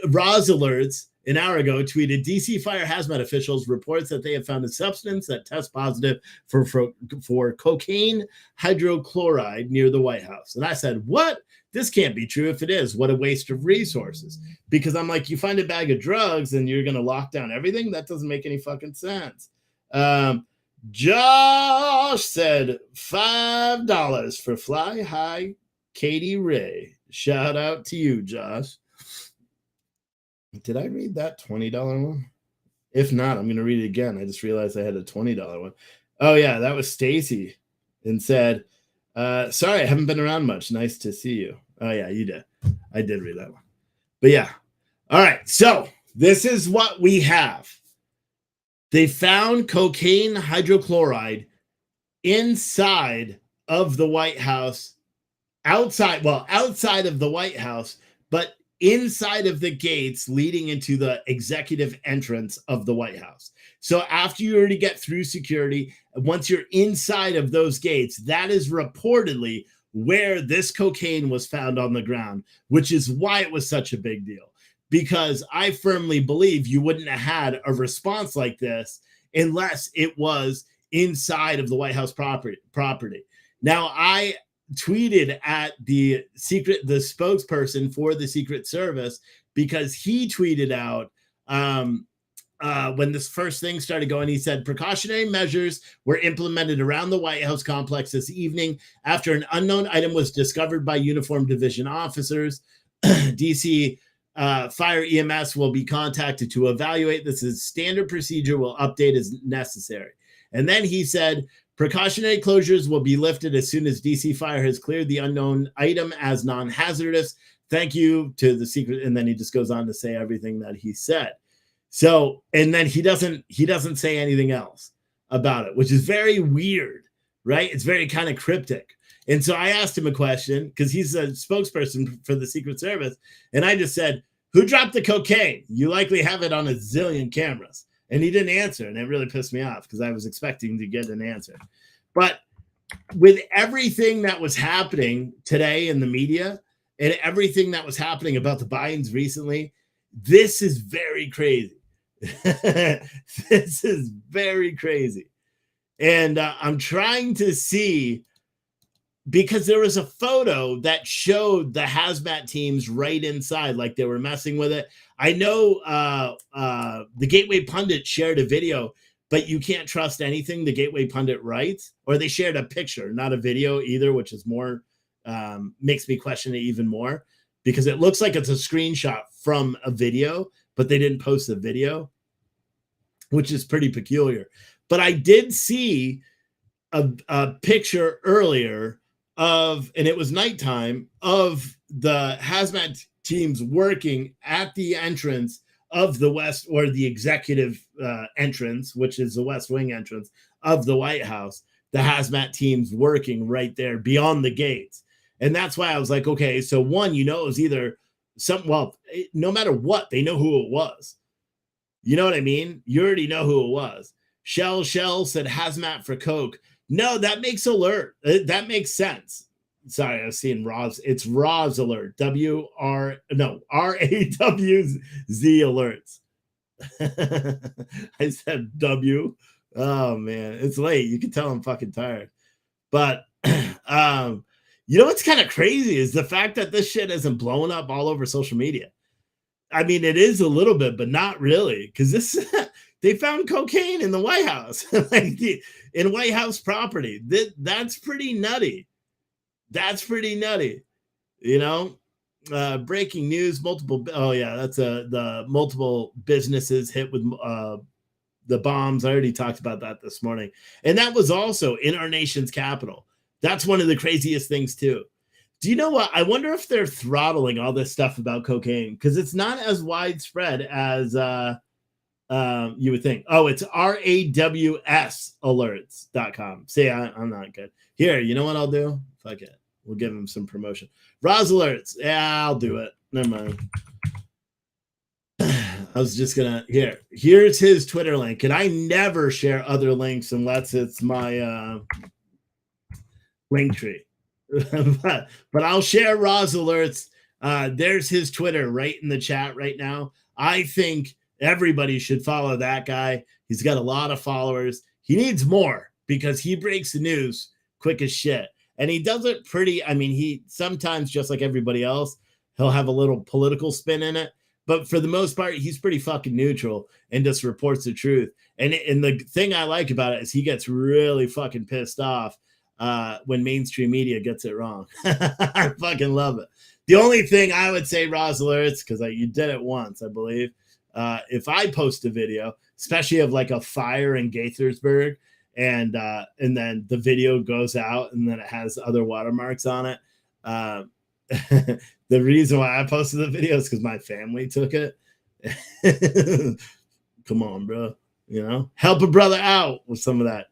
Roz Alerts an hour ago tweeted, DC Fire hazmat officials reports that they have found a substance that tests positive for cocaine hydrochloride near the White House. And I said, what? This can't be true. If it is, what a waste of resources. Because I'm like, you find a bag of drugs and you're going to lock down everything? That doesn't make any fucking sense. Josh said $5 for Fly High Katie Ray. Shout out to you, Josh. Did I read that $20 one? If not, I'm going to read it again. I just realized I had a $20 one. Oh, yeah, that was Stacy and said, sorry, I haven't been around much. Nice to see you. Oh, yeah, you did. I did read that one. But yeah. All right. So this is what we have. They found cocaine hydrochloride inside of the White House, outside of the White House, but inside of the gates leading into the executive entrance of the White House. So after you already get through security, once you're inside of those gates, that is reportedly where this cocaine was found on the ground, which is why it was such a big deal. Because I firmly believe you wouldn't have had a response like this unless it was inside of the White House property. Now, I tweeted at the spokesperson for the Secret Service, because he tweeted out when this first thing started going, he said precautionary measures were implemented around the White House complex this evening after an unknown item was discovered by uniformed division officers. DC Fire EMS will be contacted to evaluate. This is standard procedure. Will update as necessary. And then he said precautionary closures will be lifted as soon as DC Fire has cleared the unknown item as non-hazardous. Thank you to the secret. And then he just goes on to say everything that he said. So, and then he doesn't say anything else about it, which is very weird, right? It's very kind of cryptic. And so I asked him a question because he's a spokesperson for the Secret Service. And I just said, who dropped the cocaine? You likely have it on a zillion cameras. And he didn't answer. And it really pissed me off because I was expecting to get an answer. But with everything that was happening today in the media and everything that was happening about the Bidens recently, this is very crazy. This is very crazy. And I'm trying to see, because there was a photo that showed the hazmat teams right inside, like they were messing with it. I know the Gateway Pundit shared a video, but you can't trust anything the Gateway Pundit writes, or they shared a picture, not a video either, which is more, makes me question it even more, because it looks like it's a screenshot from a video, but they didn't post the video, which is pretty peculiar. But I did see a picture earlier of, and it was nighttime, of the hazmat teams working at the entrance of the West, or the executive entrance, which is the West Wing entrance of the White House. The hazmat teams working right there beyond the gates. And that's why I was like, okay, so one, it was either no matter what, they know who it was. You know what I mean? You already know who it was. Shell said hazmat for coke. No, that makes alert. That makes sense. Sorry, I was seeing Roz. It's Roz alert. RAWZ alerts. I said W. Oh man, it's late. You can tell I'm fucking tired. But what's kind of crazy is the fact that this shit isn't blowing up all over social media. I mean, it is a little bit, but not really, because they found cocaine in the White House, in White House property. That's pretty nutty. That's pretty nutty. Breaking news: multiple. Oh yeah, that's the multiple businesses hit with the bombs. I already talked about that this morning, and that was also in our nation's capital. That's one of the craziest things too. Do you know what? I wonder if they're throttling all this stuff about cocaine, because it's not as widespread as you would think. Oh, it's RAWSalerts.com. See, I'm not good. Here, you know what I'll do? Fuck it. We'll give him some promotion. Roz Alerts. Yeah, I'll do it. Never mind. I was just gonna here's his Twitter link, and I never share other links unless it's my link tree. but I'll share Roz alerts. There's his Twitter right in the chat right now. I think everybody should follow that guy. He's got a lot of followers. He needs more because he breaks the news quick as shit. And he does it pretty. I mean, he sometimes, just like everybody else, he'll have a little political spin in it. But for the most part, he's pretty fucking neutral and just reports the truth. And the thing I like about it is he gets really fucking pissed off when mainstream media gets it wrong. I fucking love it. The only thing I would say, Roz alerts, because you did it once, I believe. If I post a video, especially of like a fire in Gaithersburg, and then the video goes out and then it has other watermarks on it. The reason why I posted the video is because my family took it. Come on, bro. Help a brother out with some of that.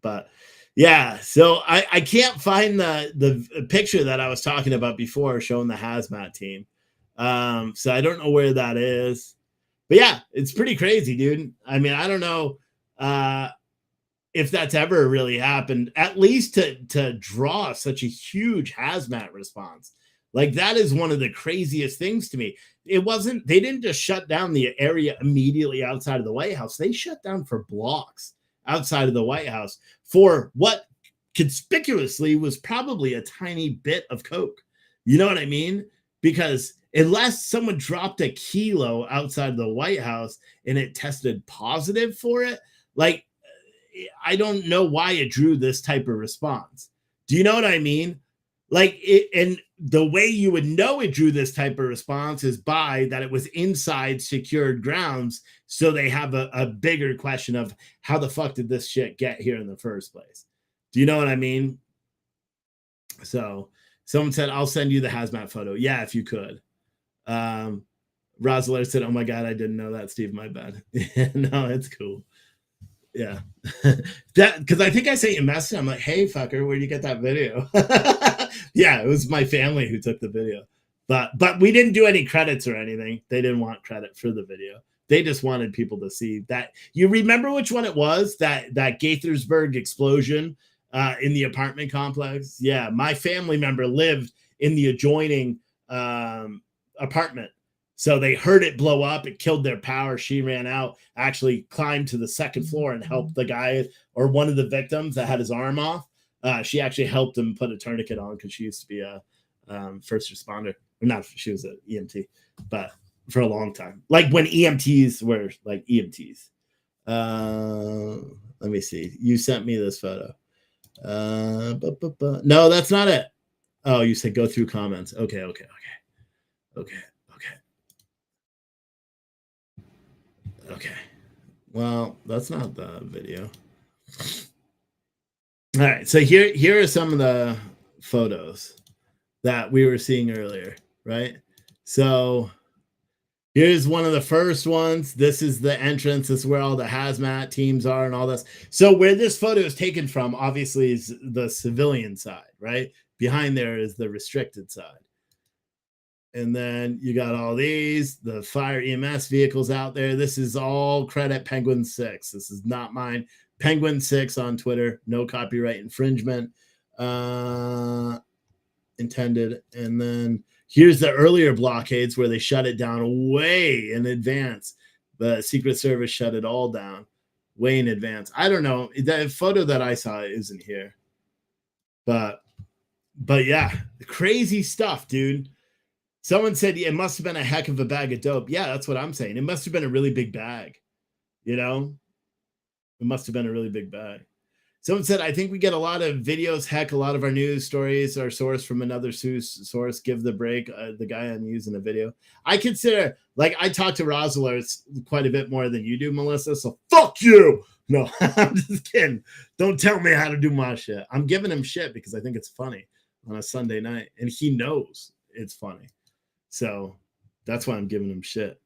But yeah, so I can't find the picture that I was talking about before showing the hazmat team. So I don't know where that is. But yeah, it's pretty crazy, dude. I mean, I don't know if that's ever really happened, at least to draw such a huge hazmat response. Like, that is one of the craziest things to me. They didn't just shut down the area immediately outside of the White House. They shut down for blocks outside of the White House for what conspicuously was probably a tiny bit of coke. You know what I mean? Because unless someone dropped a kilo outside of the White House and it tested positive for it, like, I don't know why it drew this type of response. Do you know what I mean? Like, and the way you would know it drew this type of response is by that it was inside secured grounds. So they have a bigger question of how the fuck did this shit get here in the first place? Do you know what I mean? So someone said, I'll send you the hazmat photo. Yeah, if you could. Rosler said, oh my God, I didn't know that, Steve. My bad. No, it's cool. Yeah. That, because I think I sent you a message. I'm like, hey, fucker, where'd you get that video? Yeah, it was my family who took the video. But we didn't do any credits or anything. They didn't want credit for the video. They just wanted people to see that. You remember which one it was? That Gaithersburg explosion in the apartment complex? Yeah, my family member lived in the adjoining apartment. So they heard it blow up. It killed their power. She ran out, actually climbed to the second floor and helped the guy or one of the victims that had his arm off. She actually helped him put a tourniquet on because she used to be a first responder. Or not, she was an EMT, but for a long time. Like when EMTs were like EMTs. Let me see. You sent me this photo. No, that's not it. Oh, you said go through comments. Okay. Okay. Well, that's not the video. All right. So here are some of the photos that we were seeing earlier, right? So here's one of the first ones. This is the entrance. This is where all the hazmat teams are and all this. So where this photo is taken from, obviously, is the civilian side, right? Behind there is the restricted side. And then you got all these, the fire EMS vehicles out there. This is all credit Penguin 6. This is not mine. Penguin 6 on Twitter. No copyright infringement intended. And then here's the earlier blockades where they shut it down way in advance. The Secret Service shut it all down way in advance. I don't know. The photo that I saw isn't here. But yeah, crazy stuff, dude. Someone said it must have been a heck of a bag of dope. Yeah, that's what I'm saying. It must have been a really big bag. You know, it must have been a really big bag. Someone said, I think we get a lot of videos. Heck, a lot of our news stories are sourced from another source. Give the break. The guy I'm using the video. I consider, like, I talk to Rosler quite a bit more than you do, Melissa. So fuck you. No, I'm just kidding. Don't tell me how to do my shit. I'm giving him shit because I think it's funny on a Sunday night. And he knows it's funny. So that's why I'm giving him shit.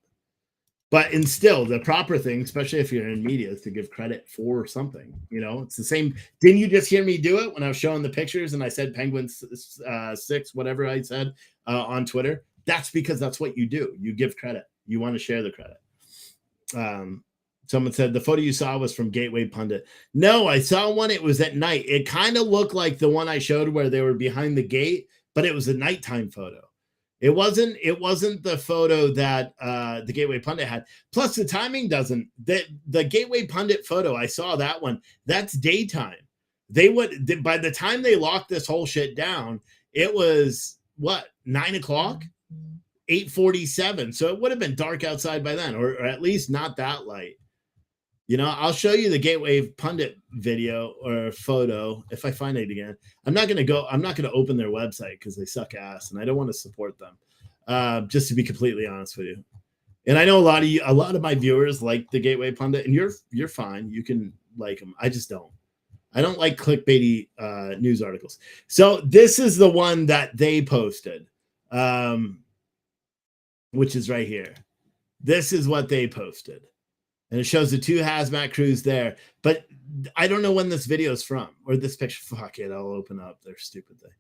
But still, the proper thing, especially if you're in media, is to give credit for something. You know, it's the same. Didn't you just hear me do it when I was showing the pictures and I said Penguin 6, whatever I said on Twitter? That's because that's what you do. You give credit. You want to share the credit. Someone said the photo you saw was from Gateway Pundit. No, I saw one. It was at night. It kind of looked like the one I showed where they were behind the gate, but it was a nighttime photo. It wasn't the photo that the Gateway Pundit had. Plus, the timing doesn't. The Gateway Pundit photo, I saw that one. That's daytime. They would, by the time they locked this whole shit down, it was what, 9 o'clock, 8:47. So it would have been dark outside by then, or at least not that light. You know, I'll show you the Gateway Pundit video or photo if I find it again. I'm not going to open their website because they suck ass and I don't want to support them. Just to be completely honest with you. And I know a lot of my viewers like the Gateway Pundit, and you're fine. You can like them. I just don't. I don't like clickbaity news articles. So this is the one that they posted, which is right here. This is what they posted. And it shows the 2 hazmat crews there. But I don't know when this video is from or this picture. Fuck it. I'll open up their stupid thing.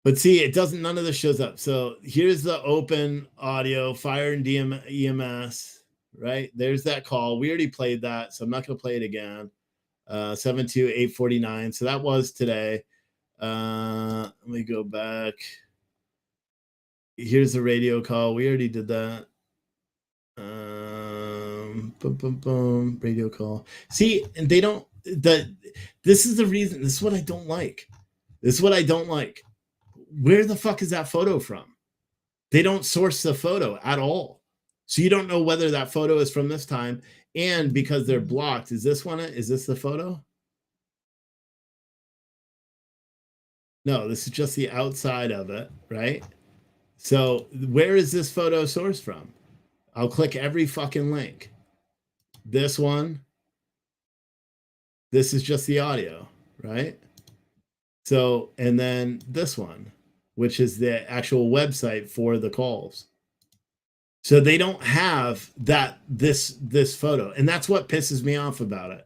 But see, it doesn't, none of this shows up. So here's the open audio, fire and EMS, right? There's that call. We already played that, so I'm not going to play it again. 72849. So that was today. Let me go back. Here's the radio call. We already did that. Boom, boom, boom, radio call. See, and they don't, this is the reason, this is what I don't like. This is what I don't like. Where the fuck is that photo from? They don't source the photo at all. So you don't know whether that photo is from this time. And because they're blocked, is this the photo? No, this is just the outside of it, right? So where is this photo sourced from? I'll click every fucking link. This one. This is just the audio, right? So, and then this one, which is the actual website for the calls. So they don't have this photo. And that's what pisses me off about it.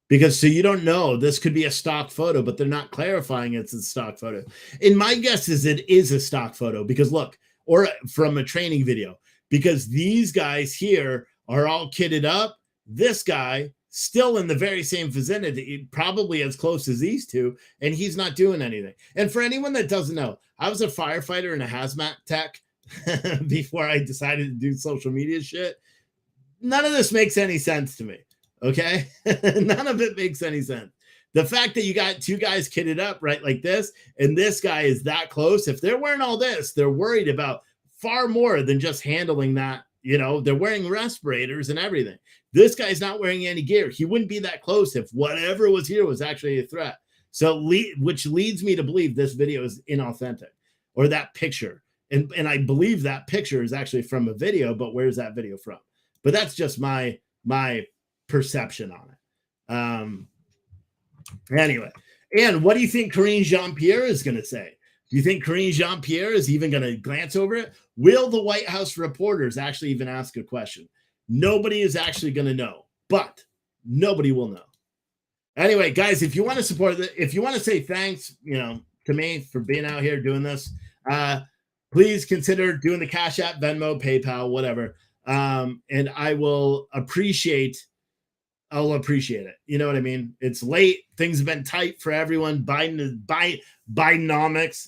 Because so you don't know, this could be a stock photo, but they're not clarifying it's a stock photo. And my guess is it is a stock photo because look, or from a training video, because these guys here are all kitted up. This guy still in the very same vicinity, probably as close as these two, and he's not doing anything. And for anyone that doesn't know, I was a firefighter and a hazmat tech before I decided to do social media shit. None of this makes any sense to me. Okay. None of it makes any sense. The fact that you got 2 guys kitted up right like this, and this guy is that close. If they're wearing all this, they're worried about far more than just handling that. You know, they're wearing respirators and everything. This guy's not wearing any gear. He wouldn't be that close if whatever was here was actually a threat. So, which leads me to believe this video is inauthentic, or that picture. And I believe that picture is actually from a video, but where's that video from? But that's just my perception on it. Anyway, and what do you think Karine Jean-Pierre is going to say? Do you think Karine Jean-Pierre is even going to glance over it? Will the White House reporters actually even ask a question? Nobody is actually going to know, but nobody will know. Anyway, guys, if you want to support it, if you want to say thanks, to me for being out here doing this, please consider doing the Cash App, Venmo, PayPal, whatever. And I'll appreciate it. You know what I mean? It's late. Things have been tight for everyone. Bidenomics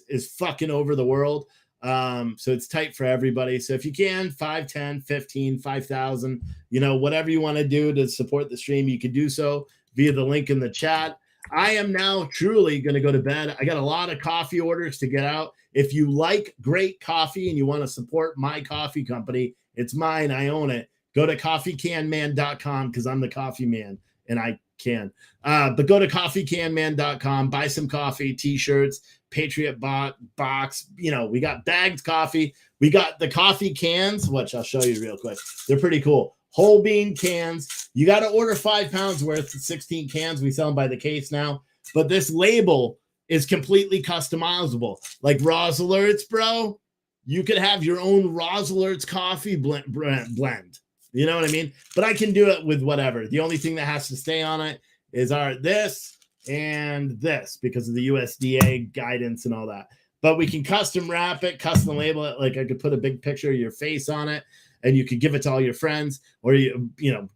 is fucking over the world. So it's tight for everybody. So if you can, 5, 10, 15, 5,000, whatever you want to do to support the stream, you can do so via the link in the chat. I am now truly going to go to bed. I got a lot of coffee orders to get out. If you like great coffee and you want to support my coffee company, it's mine. I own it. Go to coffeecanman.com because I'm the coffee man and I can. But go to coffeecanman.com, buy some coffee, t-shirts, Patriot box. We got bagged coffee. We got the coffee cans, which I'll show you real quick. They're pretty cool. Whole bean cans. You got to order 5 pounds worth, 16 cans. We sell them by the case now. But this label is completely customizable. Like Roz Alerts, bro. You could have your own Roz Alerts coffee blend. You know what I mean? But I can do it with whatever. The only thing that has to stay on it is this and this because of the USDA guidance and all that. But we can custom wrap it, custom label it. Like I could put a big picture of your face on it. and you could give it to all your friends, or you know,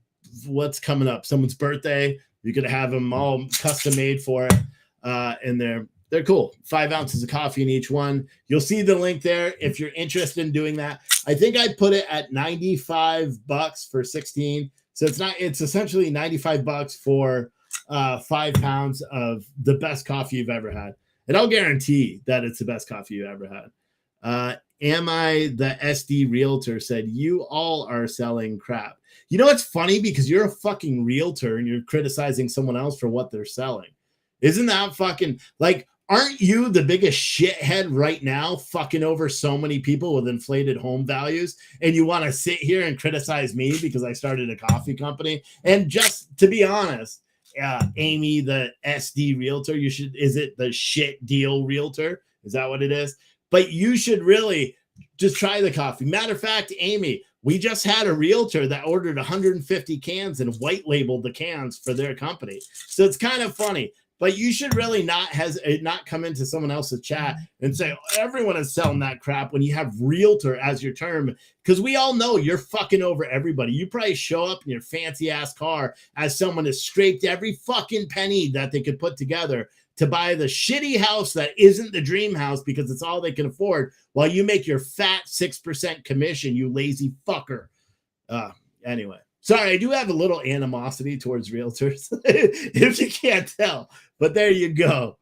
what's coming up, someone's birthday, you could have them all custom made for it, and they're cool. 5 ounces of coffee in each one. You'll see the link there if you're interested in doing that. I think I put it at $95 for 16. So it's essentially $95 for 5 pounds of the best coffee you've ever had. And I'll guarantee that it's the best coffee you ever had. Am I the SD realtor said, you all are selling crap. You know, it's funny because you're a fucking realtor and you're criticizing someone else for what they're selling. Isn't that fucking like, aren't you the biggest shithead right now fucking over so many people with inflated home values? And you want to sit here and criticize me because I started a coffee company? And just to be honest, Amy, the SD realtor, is it the shit deal realtor? Is that what it is? But you should really just try the coffee. Matter of fact, Amy, we just had a realtor that ordered 150 cans and white labeled the cans for their company. So it's kind of funny. But you should really not come into someone else's chat and say, oh, everyone is selling that crap when you have realtor as your term, because we all know you're fucking over everybody. You probably show up in your fancy ass car as someone has scraped every fucking penny that they could put together to buy the shitty house that isn't the dream house because it's all they can afford, while you make your fat 6% commission, you lazy fucker. Anyway. Sorry, I do have a little animosity towards realtors, if you can't tell. But there you go.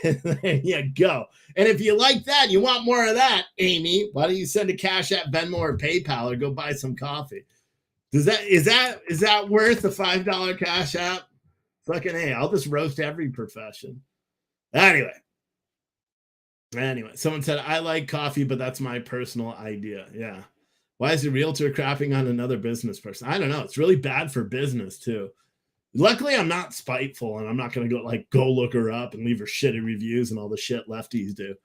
There you go. And if you like that, you want more of that, Amy, why don't you send a Cash App, Venmo, or PayPal, or go buy some coffee? Is that worth the $5 Cash App? Fucking hey, I'll just roast every profession. Anyway, someone said, I like coffee, but that's my personal idea. Yeah. Why is a realtor crapping on another business person? I don't know. It's really bad for business too. Luckily, I'm not spiteful, and I'm not going to go look her up and leave her shitty reviews and all the shit lefties do.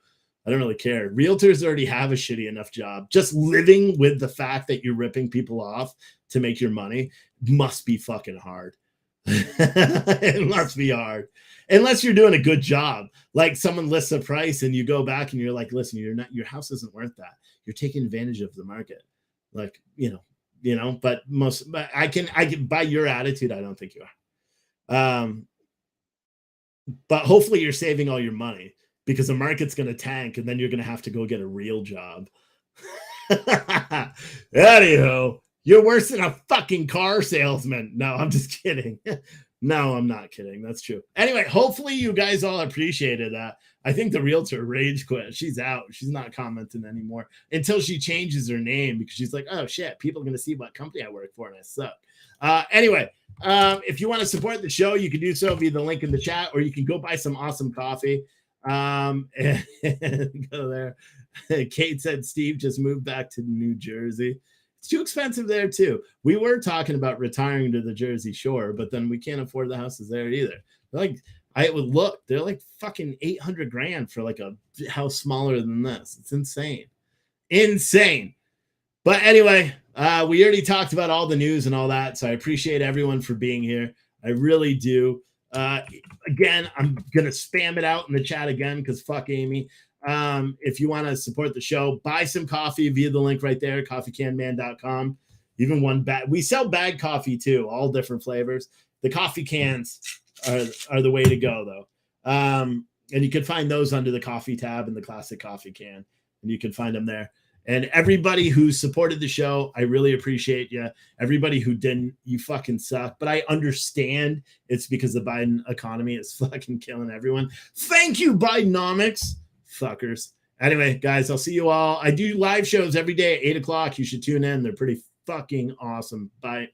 I don't really care. Realtors already have a shitty enough job. Just living with the fact that you're ripping people off to make your money must be fucking hard. It must be hard. Unless you're doing a good job. Like someone lists a price and you go back and you're like, listen, your house isn't worth that. You're taking advantage of the market. Like, but I can by your attitude, I don't think you are. But hopefully you're saving all your money, because the market's going to tank and then you're going to have to go get a real job. Anyhow, you're worse than a fucking car salesman. No, I'm just kidding. No, I'm not kidding. That's true. Anyway, hopefully you guys all appreciated that. I think the realtor rage quit. She's out. She's not commenting anymore until she changes her name, because she's like, oh shit, people are going to see what company I work for and I suck. Anyway, if you want to support the show, you can do so via the link in the chat, or you can go buy some awesome coffee. And go there. Kate said Steve just moved back to New Jersey. It's too expensive there too. We were talking about retiring to the Jersey Shore, but then we can't afford the houses there either. They're like fucking $800,000 for like a house smaller than this. It's insane. But anyway, we already talked about all the news and all that, so I appreciate everyone for being here. I really do. Again, I'm gonna spam it out in the chat again, because fuck Amy. If you want to support the show, buy some coffee via the link right there, coffeecanman.com. Even one bag. We sell bag coffee too, all different flavors. The coffee cans are the way to go though. And you can find those under the coffee tab and the classic coffee can, and you can find them there. And everybody who supported the show, I really appreciate you. Everybody who didn't, you fucking suck. But I understand it's because the Biden economy is fucking killing everyone. Thank you, Bidenomics. Fuckers. Anyway, guys, I'll see you all. I do live shows every day at 8 o'clock. You should tune in. They're pretty fucking awesome. Bye.